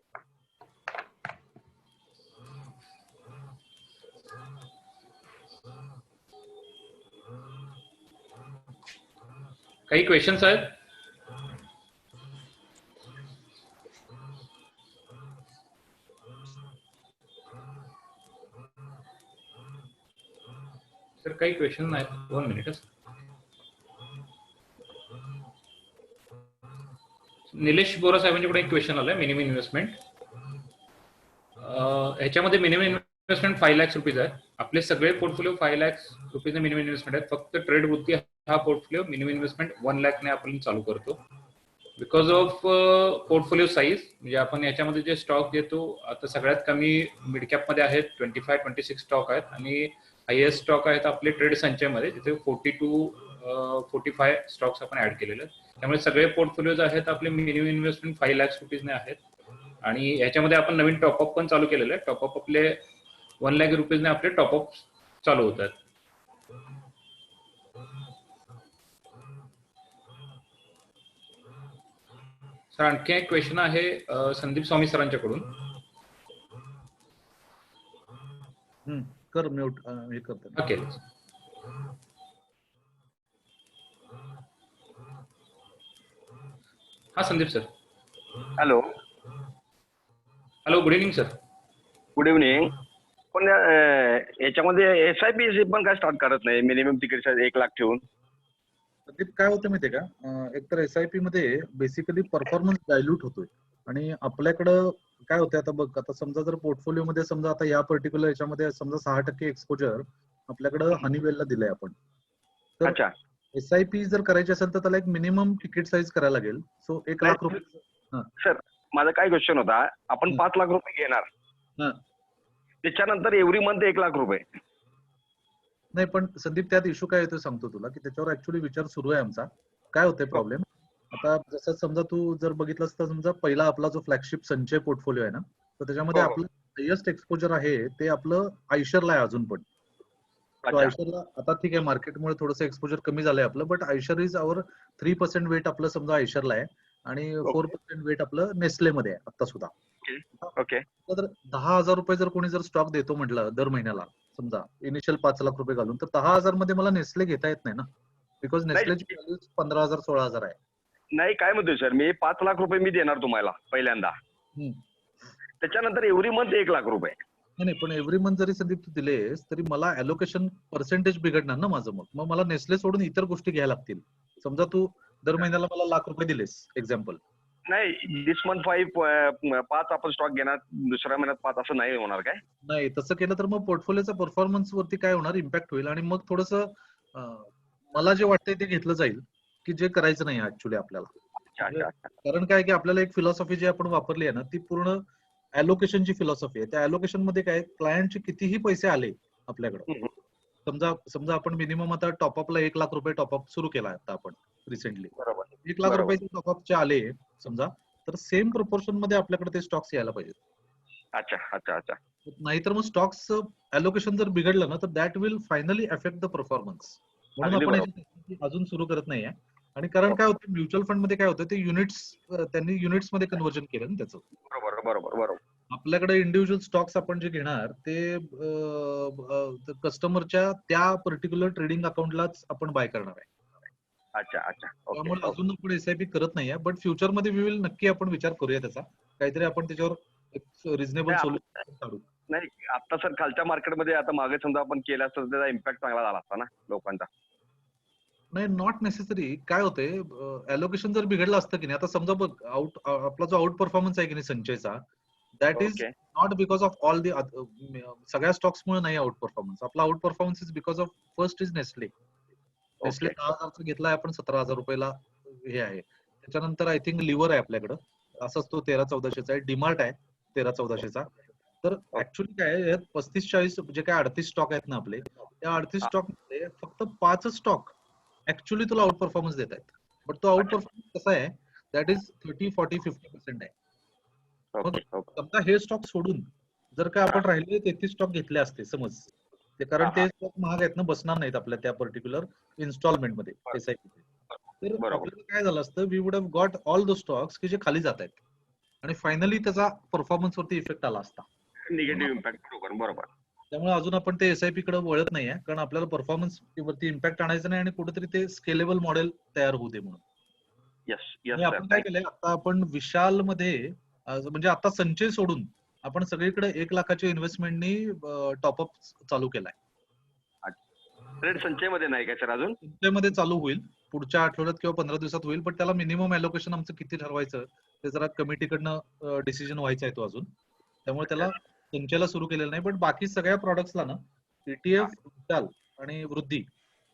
काही क्वेश्चन्स आहेत? सर काही क्वेश्चन आहेत, 1 मिनिट. निलेश बोरा साहेबांच्याकडे एक क्वेश्चन आलाय. मिनिमम इन्व्हेस्टमेंट, ह्याच्यामध्ये मिनिमम इन्व्हेस्टमेंट 5 लाख रुपीज आहे. आपले सगळे portfolio 5 lakh rupees minimum investment आहे. फक्त ट्रेड बुद्धी हा पोर्टफोलिओ मिनिमम इन्व्हेस्टमेंट 1 लाख ने आपण चालू करतो. बिकॉज ऑफ पोर्टफोलिओ साईज, म्हणजे आपण याच्यामध्ये जे स्टॉक घेतो आता सगळ्यात कमी मिड कॅप मध्ये आहेत, 25-26 स्टॉक आहेत आणि हायएस्ट स्टॉक आहेत आपले ट्रेड संचयमध्ये, तिथे 42-45 स्टॉक्स आपण ऍड केलेले आहेत. त्यामुळे सगळे पोर्टफोलिओज आहेत आपले मिनिमम इन्व्हेस्टमेंट 5 लाख रुपीजने आहेत. आणि याच्यामध्ये आपण नवीन टॉपअप पण चालू केलेलं आहे. टॉपअप आपले 1 लाख रुपीजने आपले टॉपअप चालू होतात. सर आणखी एक क्वेश्चन आहे संदीप स्वामी सरांच्याकडून. कर म्यूट हे करतो. ओके. हा Sandeep sir. Hello. Hello, good evening sir. Good evening. पण याच्यामध्ये SIP पण काय स्टार्ट करत नाही, मिनिमम तिकीट साईज 1 लाख ठेवून. संदीप काय होतं माहितीये का, एकतर SIP मध्ये बेसिकली परफॉर्मन्स डायल्यूट होतोय आणि आपल्याकडं काय होतंय, आता बघ, आता समजा जर पोर्टफोलिओ मध्ये समजा आता या पर्टिक्युलर याच्यामध्ये समजा 6% एक्सपोजर आपल्याकडं हनीवेलला दिलंय आपण. तर अच्छा. SIP जर करायची असेल तर त्याला एक मिनिमम तिकीट साईज करायला लागेल. सो 1 लाख रुपये. सर माझा काय क्वेश्चन होता, आपण 5 लाख रुपये घेणार, त्याच्यानंतर एव्हरी मंथ 1 लाख रुपये. नाही पण संदीप त्यात इश्यू काय येतो सांगतो तुला, की त्याच्यावर ऍक्च्युअली विचार सुरू आहे आमचा. काय होतंय प्रॉब्लेम, आता जसं समजा तू जर बघितलंस तर समजा पहिला आपला जो फ्लॅगशिप संचय पोर्टफोलिओ आहे ना, तर त्याच्यामध्ये आपलं हायेस्ट एक्सपोजर आहे ते आपलं आयशरला आहे अजून पण. आयशरला आता ठीक आहे, मार्केटमुळे थोडंसं एक्सपोजर कमी झालंय आपलं, but Eicher is our 3% weight आपलं समजा आयशरला आहे आणि 4% वेट आपलं नेस्ले मध्ये आहे आता सुद्धा. ओके. तर 10,000 रुपये जर कोणी जर स्टॉक देतो म्हटलं दर महिन्याला, समजा इनिशियल 5 लाख रुपये घालून, तर 10,000 मध्ये मला नेस्ले घेता येत नाही ना, बिकॉज नेस्लेची व्हॅल्यू 15,000 16,000 आहे. नाही काय म्हणतोय सर, मी 5 लाख रुपये मी देणार तुम्हाला पहिल्यांदा, त्याच्यानंतर एव्हरी मंथ 1 लाख रुपये. नाही पण एव्हरी मंथ जरी संदीप तू दिलेस तरी मला ॲलोकेशन पर्सेंटेज बिघडणार ना माझं. मग मला नेस्ले सोडून इतर गोष्टी घ्यायला लागतील. समजा तू दर महिन्याला मला लाख रुपये दिलेस एक्झाम्पल. नाही, दिस मंथ 5 आपण स्टॉक घेणार, दुसऱ्या महिन्यात 5, असं नाही होणार काय? नाही, तसं केलं तर मग पोर्टफोलिओच्या परफॉर्मन्स वरती काय होणार, इम्पॅक्ट होईल आणि मग थोडंसं मला जे वाटतंय ते घेतलं जाईल की जे करायचं नाही ऍक्च्युली आपल्याला. कारण काय की आपल्याला एक फिलॉसॉफी जी आपण वापरली आहे ना, ती पूर्ण ॲलोकेशनची फिलॉसॉफी आहे. त्या ॲलोकेशन मध्ये काय, क्लायंटचे कितीही पैसे आले आपल्याकडे, समजा आपण मिनिमम आता टॉपअपला 1 लाख रुपये टॉपअप सुरू केला आता आपण रिसेंटली, 1 लाख रुपयाचे टॉपअपचे आले समजा, तर सेम प्रोपोर्शन मध्ये आपल्याकडे ते स्टॉक्स यायला पाहिजे. अच्छा अच्छा अच्छा. नाहीतर मग स्टॉक्स ॲलोकेशन जर बिघडलं ना, तर that will finally affect the performance. म्हणून आपण अजून सुरू करत नाहीये. आणि कारण काय होतं म्युच्युअल फंड मध्ये काय होतं ते युनिट्स त्यांनी युनिट्स मध्ये कन्व्हर्जन केलं ना त्याचं. बरोबर बरोबर बरोबर. आपल्याकडे इंडिव्हिज्युअल स्टॉक्स आपण जे घेणार ते कस्टमरच्या त्या पर्टिक्युलर ट्रेडिंग अकाउंटलाच आपण बाय करणार आहे. अच्छा अच्छा. ओके त्यामुळे ओके. अजून आपण एसआयपी करत नाहीये, बट फ्युचर मध्ये वी विल नक्की आपण विचार करूया त्याचा. काहीतरी आपण त्याच्यावर रिझनेबल नाही, सोल्युशन काढू. नाही आता सर खालच्या मार्केटमध्ये आता मागे समजा आपण केलं असतं तर त्याचा इम्पॅक्ट चांगला झाला असता ना लोकांचा. नाही नॉट नेसेसरी. काय होते अलोकेशन जर बिघडलं असतं की नाही, आता समजा बघ आपला जो आउट परफॉर्मन्स आहे की नाही संचयचा, that is okay. Not because of all the सगळ्या स्टॉक्स मुळे नाही आउट परफॉर्मन्स. आपला outperformance is because of first is Nestle. Nestle okay. 10,000चा घेतलाय आपण 17,000 रुपयाला हे आहे. त्याच्यानंतर आय थिंक लिव्हर आहे आपल्याकडं, असाच तो 13-1400चा आहे. डिमार्ट आहे 13-1400चा. तर ऍक्च्युअली काय आहे, यात 35-40 जे काय 38 स्टॉक आहेत ना आपले, त्या 38 स्टॉक मध्ये फक्त 5 स्टॉक ऍक्च्युली तुला आउट परफॉर्मन्स देत आहेत. बट तो आउट परफॉर्मन्स कसा आहे, दॅट इज 30, 40, 50% आहे. मग ओके. ओके. समजा हे स्टॉक सोडून जर का आपण राहिले 33 स्टॉक घेतले असते समज, ते कारण ते स्टॉक महाग आहेत ना, बसणार नाहीत आपल्या त्या पर्टिक्युलर इन्स्टॉलमेंट मध्ये SIP मध्ये. तर बरोबर. आपल्याला काय झालं असतं, we would have got all the stocks की जे खाली जात आहेत आणि फायनली त्याचा परफॉर्मन्स वरती इफेक्ट आला असता. Negative impact. बरोबर बरोबर. त्यामुळे अजून आपण ते SIP कडे वळत नाहीये, कारण आपल्याला परफॉर्मन्स वरती इम्पॅक्ट आणायचं नाही आणि कुठेतरी ते स्केलेबल मॉडेल तयार होऊ दे म्हणून. येस येस आणि सर. आपण काय केलंय आता, आपण विशाल मध्ये म्हणजे आता संचय सोडून आपण सगळीकडे 1 लाखाच्या इन्व्हेस्टमेंटनी टॉपअप चालू केलाय. ट्रेड संचयमध्ये नाही का सर अजून? संचयमध्ये चालू होईल पुढच्या आठवड्यात किंवा 15 दिवसात होईल, पण त्याला मिनिमम अलोकेशन आमचं किती ठरवायचं ते जरा कमिटीकडनं डिसिजन व्हायचा आहे तो अजून. त्यामुळे त्याला संचयला सुरू केलेलं नाही, पण बाकी सगळ्या प्रॉडक्ट्सला ना ETF, विशाल आणि वृद्धी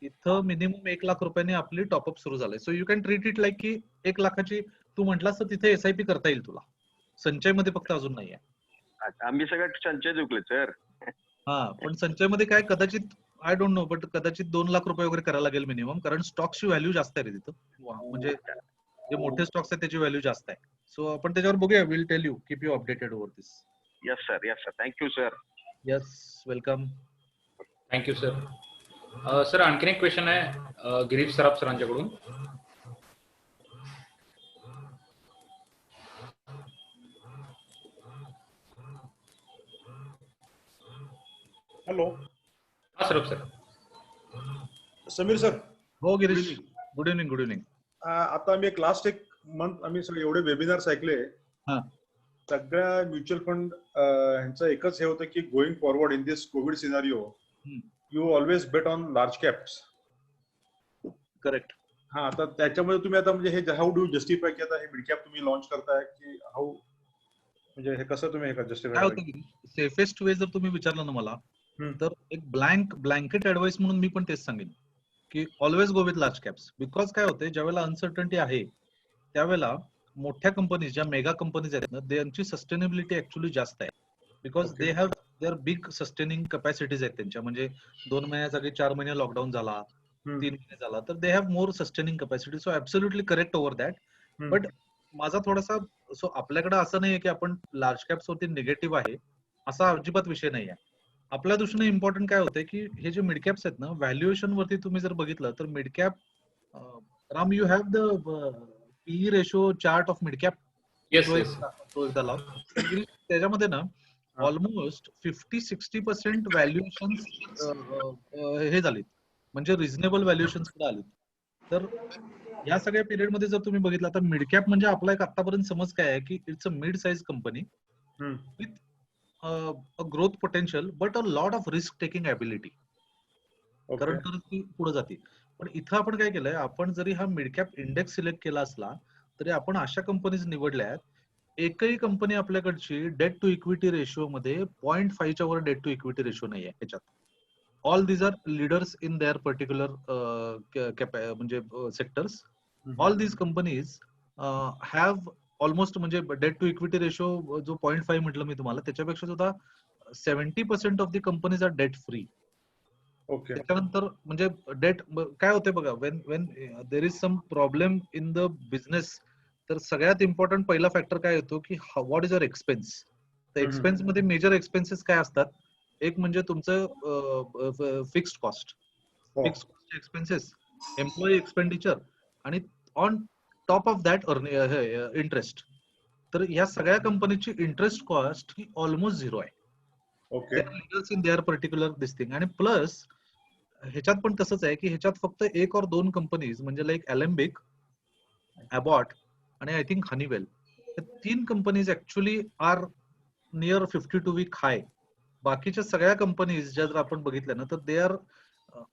इथं मिनिमम 1 लाख रुपयांनी आपली टॉपअप सुरू झालंय. So you can treat it like की 1 लाखाची तू म्हटलास तर तिथे SIP करता येईल तुला. संचयमध्ये फक्त अजून नाहीये. अच्छा, आम्ही सगळं संचय चुकले सर. हा, पण संचयमध्ये काय कदाचित आय डोंट नो, बट कदाचित 2 लाख रुपये वगैरे करायला लागेल मिनिमम, कारण स्टॉक्सची व्हॅल्यू जास्त आहे रे तिथं. म्हणजे जे मोठे स्टॉक्स आहेत त्याची व्हॅल्यू जास्त आहे. सो आपण त्याच्यावर बघूया. Will tell you, keep you updated over this. Yes sir. Yes sir. Thank you sir. Yes, welcome. Thank you sir. Sir आणखीन एक क्वेश्चन आहे गिरीश सराफ सरांच्याकडून. हॅलो हा सराफ सर. समीर सर. हो Girish, good evening. Good evening. आता आम्ही एक मंथ आम्ही सगळे एवढे वेबिनार्स ऐकले. हा. सगळ्या म्युच्युअल फंड ह्यांचं एकच हे होतं की going forward in this Covid scenario you always bet on large caps. Correct. हा, आता त्याच्यामध्ये तुम्ही आता म्हणजे हे हाऊ डू जस्टिफाय की आता हे मिड कॅप तुम्ही लॉन्च करताय की हाऊ, म्हणजे हे कसं तुम्ही हे जस्टिफाय काय करताय? होतं, सेफेस्ट वे जर तुम्ही विचारलं ना मला, तर एक ब्लँकेट ऍडवाइस म्हणून मी पण तेच सांगेन की always go with large caps. Because काय होते, ज्यावेळेला अनसर्टन्टी आहे त्यावेळेला मोठ्या कंपनीज, ज्या मेगा कंपनीज आहेत ना, त्यांची सस्टेनेबिलिटी ऍक्च्युली जास्त आहे. Because they have there big sustaining capacities आहेत त्यांच्या. म्हणजे 2 महिन्याच्या जागी 4 महिने लॉकडाऊन झाला, 3 महिने झाला, तर they have more sustaining capacity. So absolutely correct over that. But माझा थोडासा, सो आपल्याकडे असं नाहीये की आपण लार्ज कॅप्स वरती निगेटिव्ह आहे, असा अजिबात विषय नाहीये. आपल्या दृष्टीने इम्पॉर्टंट काय होतंय की हे जे मिड कॅप्स आहेत ना, व्हॅल्युएशन वरती तुम्ही जर बघितलं तर mid cap, Ram you have the PE ratio chart of mid cap. Yes yes. त्याच्यामध्ये ना ऑलमोस्ट 50-60% व्हॅल्युएशन हे झालीत, म्हणजे रिझनेबल व्हॅल्युएशन सुद्धा आली. तर या सगळ्या पिरियड मध्ये जर तुम्ही बघितलं तर मिड कॅप म्हणजे आपला एक आतापर्यंत समज काय आहे की it's a mid size company with a growth potential but a lot of risk taking ability. कारण तर ती पुढे जाते. पण इथं आपण काय केलंय, आपण जरी हा मिड कॅप इंडेक्स सिलेक्ट केला असला तरी आपण अशा कंपनीज निवडल्या आहेत, एकही कंपनी आपल्याकडची डेट टू इक्विटी रेशिओ मध्ये 0.5च्या वर डेट टू इक्विटी रेशिओ नाही आहे ह्याच्यात. All these are leaders in their particular म्हणजे sectors. All these companies have almost, म्हणजे डेट टू इक्विटी रेशिओ जो 0.5 म्हटलं मी तुम्हाला, त्याच्यापेक्षा सुद्धा 70% of the companies are debt free. Okay. त्याच्यानंतर म्हणजे डेट काय होते बघा, when there is some problem in the business, तर सगळ्यात इम्पॉर्टंट पहिला फॅक्टर काय येतो की व्हॉट इज युअर एक्सपेन्स. तर एक्सपेन्स मध्ये मेजर एक्सपेन्सेस काय असतात, एक म्हणजे तुमचं fixed cost, expenses, employee expenditure आणि on top of that interest. तर ह्या सगळ्या कंपनीची इंटरेस्ट कॉस्ट ही ऑलमोस्ट झिरो आहे. Okay. They are leaders in their particular this thing. आणि प्लस ह्याच्यात पण तसंच आहे की ह्याच्यात फक्त एक और दोन कंपनीज म्हणजे लाईक अलेम्बिक, अबॉट आणि आय थिंक हनीवेल, तीन companies actually are near 52 week high. बाकीच्या सगळ्या कंपनीज ज्या जर आपण बघितल्या ना तर they are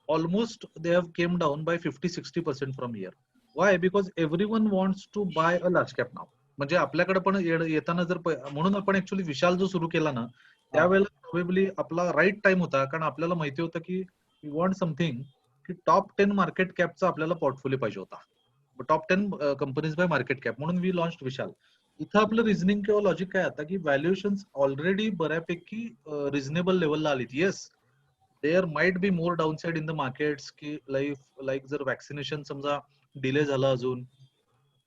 almost they have came down by 50-60% from year. Why? Because everyone wants to buy a large cap नाव. म्हणजे आपल्याकडे पण येताना जर म्हणून आपण ऍक्च्युअली विशाल जो सुरू केला ना त्यावेळेला प्रोबेबली आपला राईट टाइम होता, कारण आपल्याला माहिती होतं की वी वॉन्ट समथिंग की टॉप 10 मार्केट कॅपचा आपल्याला पोर्टफोलिओ पाहिजे होता. Top 10 companies by market cap, म्हणून वी लॉन्च विशाल. इथं आपलं रिझनिंग किंवा लॉजिक काय आता की व्हॅल्युएशन ऑलरेडी बऱ्यापैकी रिझनेबल लेवलला आलीत. Yes, there might be more downside in the markets की लाईक जर वॅक्सिनेशन समजा डिले झाला अजून,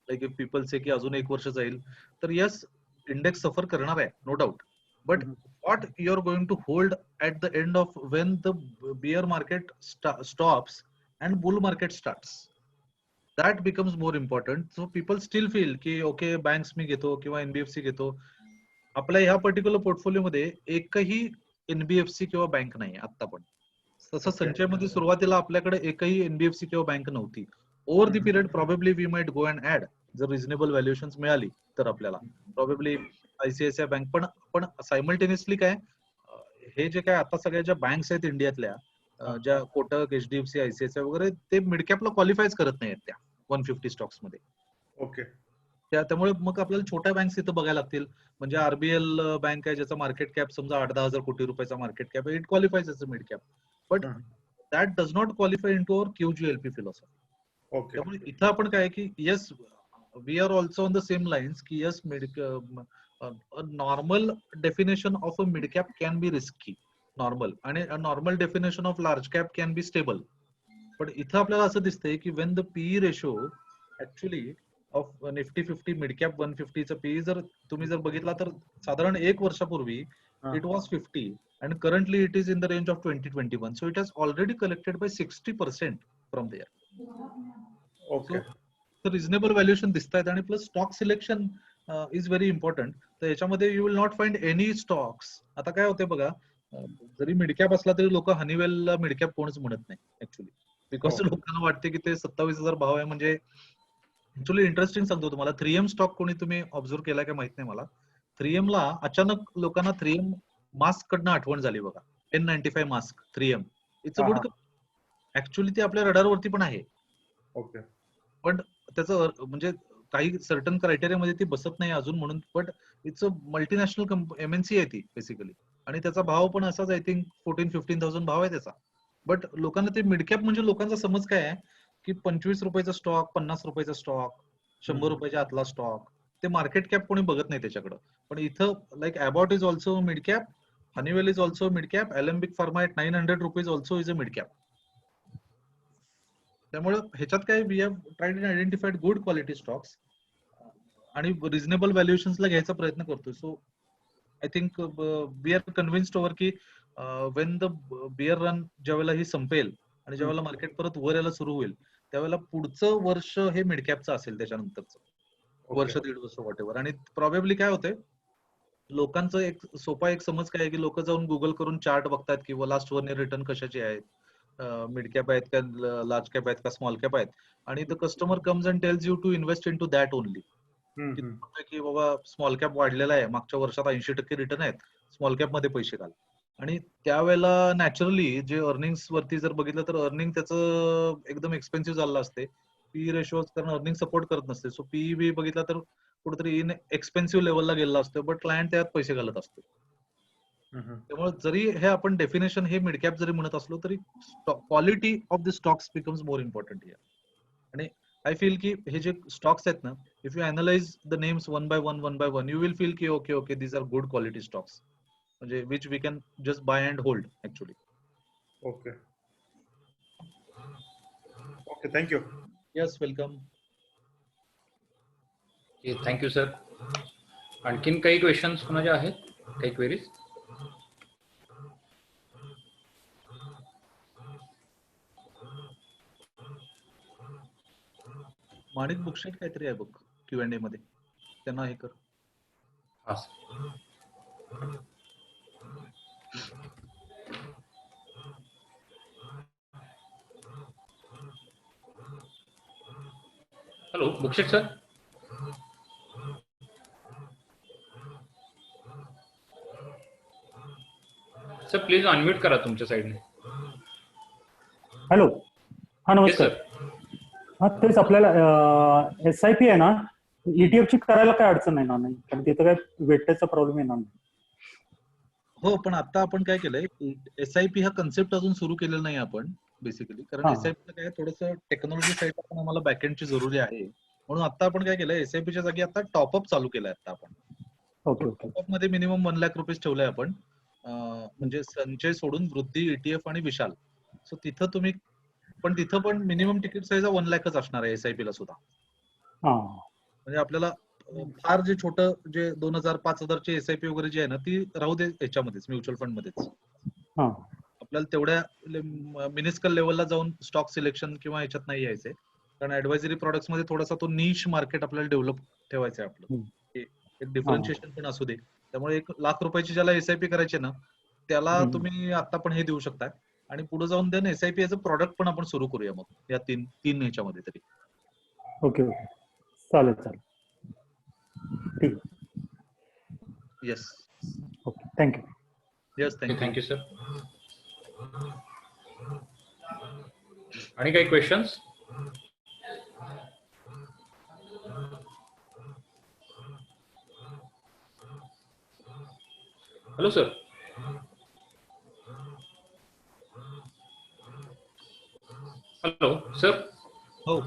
लाईक इफ पीपल से की अजून 1 वर्ष जाईल, तर येस इंडेक्स सफर करणार आहे, no doubt. But what you're going to hold at the end of when the bear market stops and bull market starts, that becomes more important. So people still feel की okay banks मी घेतो किंवा NBFC घेतो. आपल्या ह्या particular portfolio मध्ये एकही NBFC किंवा bank नाही आता पण. तसं संचयमध्ये सुरुवातीला आपल्याकडे एकही एनबीएफसी किंवा बँक नव्हती. Over the period probably we might go and add जर रिझनेबल व्हॅल्युएशन मिळाली तर आपल्याला प्रॉबेबली आयसीआयसीआय बँक. पण सायमल्टेनियसली काय हे जे काय आता सगळ्या ज्या बँक्स आहेत इंडियातल्या ज्या कोटक, एचडीएफसी, आयसीआयसीआय वगैरे ते मिड कॅपला क्वालिफायच करत नाहीत त्या 150 स्टॉक्स मध्ये. ओके. त्यामुळे मग आपल्याला छोट्या बँक्स इथं बघायला लागतील. म्हणजे आरबीएल बँक आहे ज्याचा मार्केट कॅप समजा 8-10 हजार कोटी रुपयाचा मार्केट कॅप आहे, it qualifies as a mid cap. But that does not qualify into our QGLP philosophy. Okay. त्यामुळे इथं आपण काय की yes we are also on the same lines की yes normal definition of a mid cap can be risky normal, आणि normal definition of large cap can be stable. पण इथं आपल्याला असं दिसतंय की when the PE ratio actually of Nifty 50 mid cap 150चं PE जर तुम्ही जर बघितला तर साधारण 1 वर्षापूर्वी it was 50 and currently it is in the range of 20-21. So it has already collected by 60% from there. Okay. So reasonable valuation दिसत आहेत. आणि plus stock selection is very important. तर याच्यामध्ये you will not find any stocks. आता काय होते बघा, जरी मिडकॅप असला तरी लोक हनीवेलला मिडकॅप कोणच म्हणत नाही ऍक्च्युली, बिकॉज लोकांना वाटते की ते 27,000 भाव आहे. म्हणजे ऍक्च्युली इंटरेस्टिंग सांगतो तुम्हाला, 3M स्टॉक कोणी तुम्ही ऑब्झर्व केला का माहित नाही मला. 3M ला अचानक लोकांना 3M मास्क कडनं आठवण झाली बघा. N95 mask 3M it's a good. Actually ते आपल्या रडारवरती पण आहे. ओके. पण त्याचं म्हणजे काही सर्टन क्रायटेरियामध्ये ती बसत नाही अजून म्हणून. But it's a multinational MNC आहे ती बेसिकली, आणि त्याचा भाव पण असाच आय थिंक 14-15,000 भाव आहे त्याचा. बट लोकांना ते मिडकॅप म्हणजे लोकांचा समज काय आहे की 25 रुपयाचा स्टॉक, 50 रुपयाचा स्टॉक, 100 रुपयाच्या आतला स्टॉक, ते मार्केट कॅप कोणी बघत नाही त्याच्याकडे. पण इथं like Abbott is also mid cap, Honeywell is also mid cap, Alembic pharma at 900 rupees also is a mid cap. त्यामुळे ह्याच्यात काय we have tried and identified good quality stocks आणि रिझनेबल व्हॅल्युएशन्सला घ्यायचा प्रयत्न करतोय. So I think we are convinced over की when the bear run ज्यावेळेला ही संपेल आणि ज्यावेळेला मार्केट परत वर यायला सुरू होईल त्यावेळेला पुढचं वर्ष हे मिडकॅपचं असेल, त्याच्यानंतरचं वर्ष 1.5 वर्ष वॉट एव्हर. आणि प्रॉबेबली काय होतंय, लोकांचं एक सोपा एक समज काय आहे की लोक जाऊन गुगल करून चार्ट बघतात किंवा लास्ट 1 इयर रिटर्न कशाचे आहेत, मिड कॅप आहेत का, लार्ज कॅप आहेत का, स्मॉल कॅप आहेत, आणि the customer comes and tells you to invest into that only. की बाबा स्मॉल कॅप वाढलेला आहे, मागच्या वर्षात 80% रिटर्न आहेत, स्मॉल कॅप मध्ये पैसे घाल. आणि त्यावेळेला नॅचरली जे अर्निंग्स वरती जर बघितलं तर अर्निंग त्याचं एकदम एक्सपेन्सिव्ह झालेलं असते. पी रेशो कारण अर्निंग सपोर्ट करत नसते. सो पी बी बघितला तर कुठेतरी इन एक्सपेन्सिव्ह लेवलला गेलेला असतो, बट क्लायंट त्यात पैसे घालत असतो. त्यामुळे जरी हे आपण डेफिनेशन हे मिडकॅप जरी म्हणत असलो तरी quality of the stocks becomes more important here. आणि आय फील की हे जे स्टॉक्स आहेत ना, if you analyse the names one by one you will feel की okay okay these are good quality stocks, म्हणजे which we can just buy and hold actually. Okay. Okay, thank you. Yes, welcome. Thank you sir. आणखीन काही questions कोणाचे आहेत, काही queries? माणिक बुकशेट काहीतरी आहे बघ Q&A मध्ये, त्यांना हे कर. हा सर. हॅलो बुकशेट सर. सर प्लीज अनम्यूट करा तुमच्या साईडने. हॅलो, हा येस नमस्कार. सर. हा तेच आपल्याला SIP आहे ना, ETF ची करायला काय अडचण येणार नाही, कारण तिथं काय वेटेजचा प्रॉब्लेम येणार नाही. हो, पण आता आपण काय केलंय, SIP हा कन्सेप्ट अजून सुरू केलेला नाही आपण बेसिकली, कारण हा. SIP काय थोडंसं टेक्नॉलॉजी साईड पण आम्हाला बॅकएंडची जरुरी आहे. म्हणून आता आपण काय केलंय, SIPच्या जागी आता टॉपअप चालू केलंय आता आपण. Okay okay. टॉपअप मध्ये मिनिमम 1 लाख रुपीज ठेवलंय आपण, म्हणजे संचय सोडून वृद्धी, ETF आणि विशाल. सो तिथं पण मिनिमम तिकीट साईज 1 लाखच असणार आहे SIP ला सुद्धा. हा म्हणजे आपल्याला फार जे छोटं जे 2,000 5,000 ची SIP वगैरे जी आहे ना, ती राहू दे याच्यामध्येच, म्युच्युअल फंड मध्येच. हा आपल्याला तेवढ्या मिनिस्कल लेवलला जाऊन स्टॉक सिलेक्शन किंवा ह्याच्यात नाही यायचंय, कारण ऍडवायझरी प्रोडक्ट्स मध्ये थोडासा तो नीश मार्केट आपल्याला डेव्हलप ठेवायचं आहे आपलं. हम्म. एक डिफरन्शिएशन पण असू दे. त्यामुळे 1 लाख रुपयाची ज्याला SIP करायची ना, त्याला हम्म. तुम्ही आता पण हे देऊ शकता, आणि पुढे जाऊन देन SIP याचं प्रॉडक्ट पण आपण सुरू करूया मग या तीन ह्याच्यामध्ये तरी. ओके ओके, चालेल चालेल, ठीक आहे. Yes okay, thank you. Yes, thank you. Thank you sir. आणि काही questions? Hello sir. Hello sir. हो,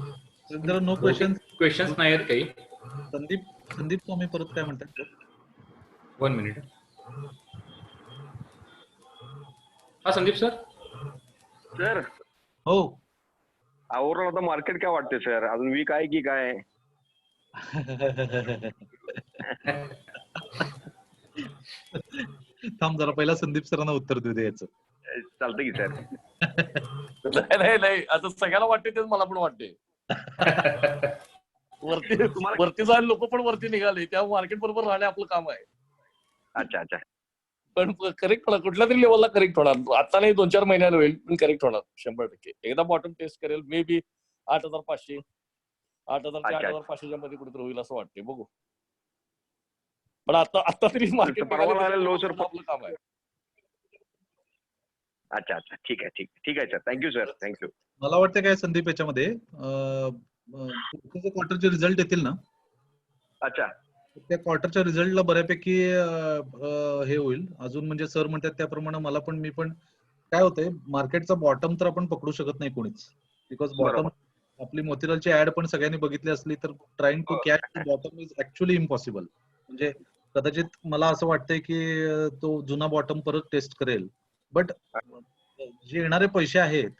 जर नो क्वेश्चन. क्वेश्चन्स नाही आहेत काही. संदीप स्वामी परत काय म्हणतात? 1 मिनिट. हा संदीप सर. सर हो. ओव्हरऑल आता मार्केट काय वाटते सर, अजून वीक आहे की काय? थांब जरा, पहिला संदीप सरांना उत्तर देऊ दे याचं. चालतं की सर. नाही आता सगळ्याला वाटते तेच मला पण वाटते. तुम्हाला वरती जायला लोक पण वरती निघाले, त्या मार्केट बरोबर राहणे आपलं काम आहे. अच्छा अच्छा. पण करेक्ट होणार, कुठल्या तरी लेवलला करेक्ट होणार. आता नाही 2-4 महिन्याला होईल, पण करेक्ट होणार 100%. एकदा बॉटम टेस्ट करेल, मे बी 8,500, 8,000 ते अच्छा. 8,500च्या मध्ये कुठेतरी होईल असं वाटते, बघू. पण आता तरी मार्केट परवा लागलेलं लो सर. आपलं काम आहे. अच्छा अच्छा, ठीक आहे सर. Thank you sir, thank you. मला वाटतं काय संदीप, याच्यामध्ये पुढचे क्वार्टरचे रिझल्ट येतील ना, अच्छा. त्या क्वार्टरच्या रिझल्टला बऱ्यापैकी हे होईल अजून. म्हणजे सर म्हणतात त्याप्रमाणे मला पण, मी पण काय होतंय, मार्केटचा बॉटम तर आपण पकडू शकत नाही कोणीच, बिकॉज बॉटम आपली मोतीलालची ऍड पण सगळ्यांनी बघितली असली तर trying to catch bottom is actually impossible. म्हणजे कदाचित मला असं वाटतंय की तो जुना बॉटम परत टेस्ट करेल, बट जे येणारे पैसे आहेत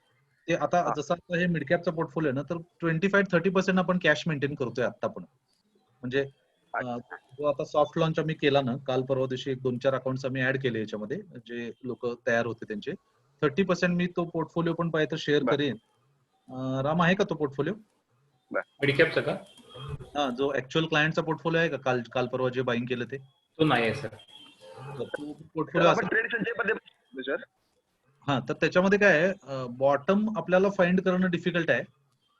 ते आता, जसं आता हे मिड कॅपचा पोर्टफोलिओ ना, तर 25-30% आपण कॅश मेंटेन करतोय आता पण. म्हणजे जो आता सॉफ्ट लॉन्च आम्ही केला ना, काल परवा दिवशी 1-2-4 अकाउंट्स आम्ही ऍड केले याच्यामध्ये, जे लोक तयार होते त्यांचे 30% मी तो पोर्टफोलिओ पण पाहिजे तर शेअर करेन. राम, आहे का तो पोर्टफोलिओ? मिडकॅपचा का? हा, जो ऍक्च्युअल क्लायंटचा पोर्टफोलिओ आहे का, काल परवा जे बाईंग केलं ते? तो नाही आहे सर. पोर्टफोलिओ आपण ट्रेड संचयमध्ये सर. हा, तर त्याच्यामध्ये काय आहे, बॉटम आपल्याला फाइंड करणं डिफिकल्ट आहे,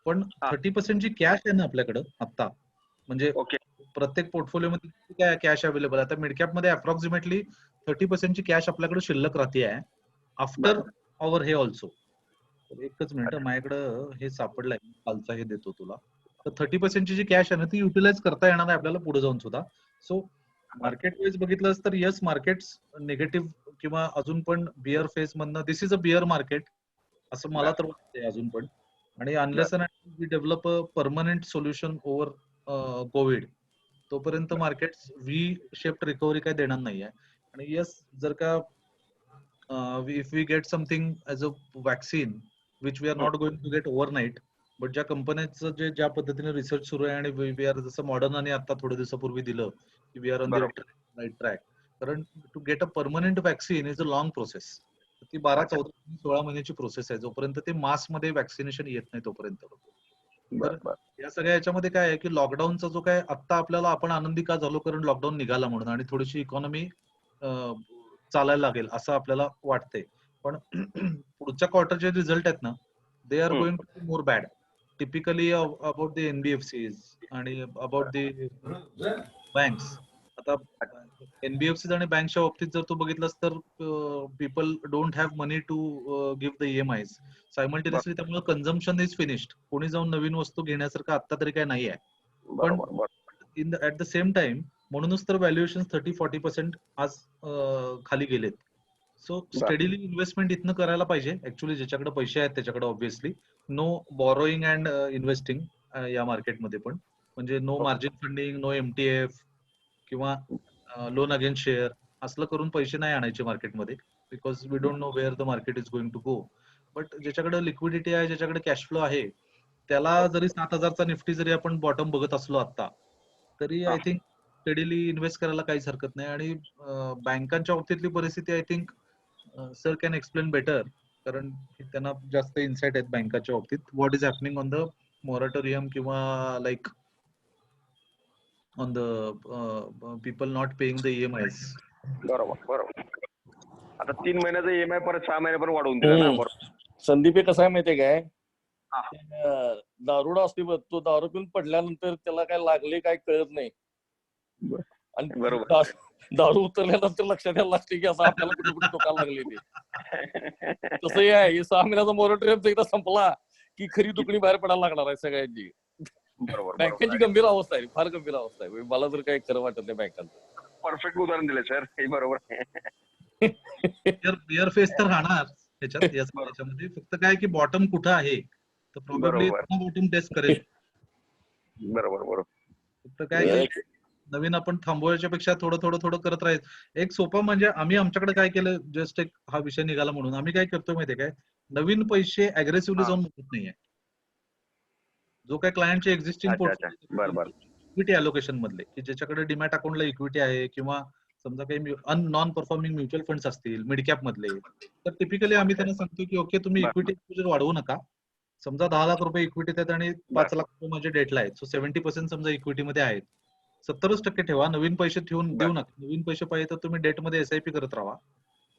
पण 30% जी कॅश आहे ना आपल्याकडं आता, म्हणजे ओके. प्रत्येक पोर्टफोलिओ मध्ये काय कॅश अवेलेबल आहे. आता मिडकॅप मध्ये अप्रॉक्सिमेटली 30% ची कॅश आपल्याकडे शिल्लक राहते आहे आफ्टर आवर हे ऑल्सो. एकच मिनिट, माझ्याकडं हे सापडलंय, कालचा हे देतो तुला. तर 30% ची जी कॅश आहे ना, ती युटिलाइज करता येणार आहे आपल्याला पुढे जाऊन सुद्धा. सो मार्केट वाईज बघितलं तर यस, मार्केट्स निगेटिव्ह किंवा अजून पण बिअर फेज मधनं, this is a bear market असं मला तर वाटतंय अजून पण. आणि unless and we develop a permanent solution over Covid, तोपर्यंत मार्केट व्ही शेप्ड रिकव्हरी काय देणार नाहीये. आणि यस, जर का if we get something as a vaccine which we are not going to get overnight, but ज्या कंपन्यांचं जे ज्या पद्धतीने रिसर्च सुरू आहे, आणि वी आर, जसं मॉडर्न आणि आता थोड्या दिवसापूर्वी दिलं की we are on the right track. कारण to get a permanent vaccine is a long process. ती 12, 14, 16 महिन्याची प्रोसेस आहे, जोपर्यंत ते मास मध्ये वॅक्सिनेशन येत नाही तोपर्यंत. बरं बरं. या सगळ्या याच्यामध्ये काय आहे की लॉकडाऊनचा जो काय आता आपल्याला आपण आनंदी का झालो कारण लॉकडाऊन निघाला म्हणून आणि थोडीशी इकॉनॉमी चालायला लागेल असं आपल्याला वाटतंय. पण पुढच्या क्वार्टरचे रिझल्ट आहेत ना they are going to be more bad typically about the NBFCs आणि अबाउट द बँक्स. आता एनबीएफसी आणि बँकच्या बाबतीत जर तू बघितलंस तर people don't have money to give the EMIs simultaneously, त्यामुळे कन्झम्पशन इज फिनिश्ड. कोणी जाऊन नवीन वस्तू घेण्यासारखं आता तरी काय नाही आहे. पण ऍट द सेम टाइम म्हणूनच तर व्हॅल्युएशन 30-40% आज खाली गेलेत. सो स्टेडीली इन्व्हेस्टमेंट इथनं करायला पाहिजे ऍक्च्युली. ज्याच्याकडे पैसे आहेत त्याच्याकडे obviously no borrowing and investing या मार्केटमध्ये पण म्हणजे no margin funding, no MTF किंवा लोन अगेन्स्ट शेअर असलं करून पैसे नाही आणायचे मार्केटमध्ये because we don't know where the market is going to go. But ज्याच्याकडे लिक्विडिटी आहे, ज्याच्याकडे कॅश फ्लो आहे, त्याला जरी 7,000चा निफ्टी जरी आपण बॉटम बघत असलो आता तरी आय थिंक स्टेडीली इन्व्हेस्ट करायला काहीच हरकत नाही. आणि बँकांच्या बाबतीतली परिस्थिती I think sir can explain better कारण त्यांना जास्त इन्साइट आहेत बँकाच्या बाबतीत. What is happening on the moratorium किंवा like on the people not paying the EMIs. बरोबर. आता 3 महिन्याचा ईएमआय परत 6 महिन्यापर्यंत वाढवून दिला ना. बरोबर. संदीप, कसं आहे माहितीये काय, दारुडा असते बघ, तो दारू पिऊन पडल्यानंतर त्याला काय लागले काय कळत नाही. आणि बरोबर. दारू उतरल्यानंतर लक्षात यायला लागते की असं आपल्याला कुठे कुठे टोकायला लागले ते. तसंही आहे, 6 महिन्याचा मोरॅटोरियम एकदा संपला की खरी दुखणी बाहेर पडायला लागणार आहे सगळ्यांची. बरोबर. बँकेची गंभीर अवस्था आहे, फार गंभीर अवस्था आहे. मला तर काही खरं वाटत नाही बँकांचं. परफेक्ट उदाहरण दिले सर, हे बरोबर. बिअर फेस तर राहणार याच्यामध्ये. फक्त काय की बॉटम कुठं आहे तर प्रोबॅबली बॉटम टेस्ट करेल. बरोबर. फक्त काय नवीन आपण थांबवायच्या पेक्षा थोडं करत राहायचं. एक सोपं म्हणजे आम्ही आमच्याकडे काय केलं, जस्ट एक हा विषय निघाला म्हणून आम्ही काय करतोय माहितीये काय, नवीन पैसे अग्रेसिव्हली जाऊन मागत नाहीये. जो काय क्लायंटचे एक्झिस्टिंग इक्विटी अलोकेशन मधले की ज्याच्याकडे डीमॅट अकाउंटला इक्विटी आहे किंवा समजा काही नॉन परफॉर्मिंग म्युच्युअल फंड्स असतील मिड कॅप मधले, तर टिपिकली आम्ही त्यांना सांगतो की ओके तुम्ही इक्विटी एक्सपोजर वाढवू नका. समजा 10 लाख रुपये इक्विटी आहेत आणि 5 लाख रुपये माझे डेटला आहेत, सो 70% समजा इक्विटीमध्ये आहेत, 70% ठेवा. नवीन पैसे ठेवून देऊ नका. नवीन पैसे पाहिजे तर तुम्ही डेटमध्ये एसआयपी करत राहा,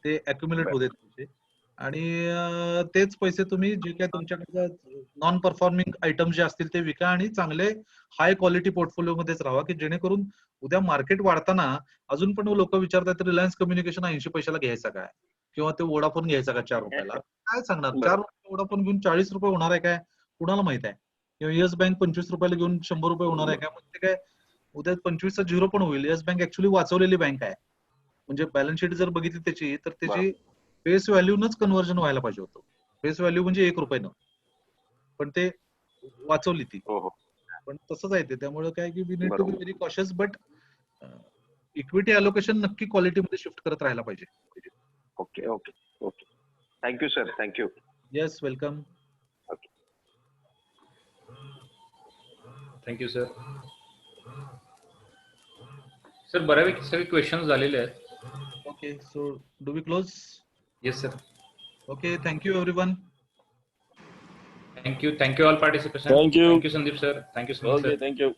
ते अक्युम्युलेट होऊ देत पैसे. आणि तेच पैसे तुम्ही जे काय तुमच्याकडे नॉन परफॉर्मिंग आयटम जे असतील ते विका आणि चांगले हाय क्वालिटी पोर्टफोलिओ मध्येच राहा की जेणेकरून उद्या मार्केट वाढताना अजून पण लोक विचारतात रिलायन्स कम्युनिकेशन 80 पैशाला घ्यायचा काय किंवा ते वोडाफोन घ्यायचा का 4 रुपयाला. काय सांगणार, 4 रुपये वोडाफोन घेऊन 40 रुपये होणार आहे काय, कुणाला माहित आहे. किंवा येस बँक 25 रुपयाला घेऊन 100 रुपये होणार आहे काय, म्हणजे काय उद्या 25चा झिरो पण होईल. येस बँक ऍक्च्युली वाचवलेली बँक आहे. म्हणजे बॅलन्स शीट जर बघितली त्याची तर त्याची फेस व्हॅल्यूनच कन्व्हर्जन व्हायला पाहिजे होतं. फेस व्हॅल्यू म्हणजे 1 रुपयानं, पण ते वाचवली ती. पण तसंच आहे ते. त्यामुळे काय की we need to be very cautious. But equity allocation नक्की क्वालिटीमध्ये शिफ्ट करत राहायला पाहिजे. Okay. Thank you sir, thank you. Yes, welcome. Thank you sir. Sir बऱ्यापैकी सगळे क्वेश्चन झालेले आहेत. Okay, so do we close? Yes, sir. Okay, thank you everyone. Thank you all participants. Thank you. Thank you, Sandeep sir. Thank you so much, Okay, sir. thank you.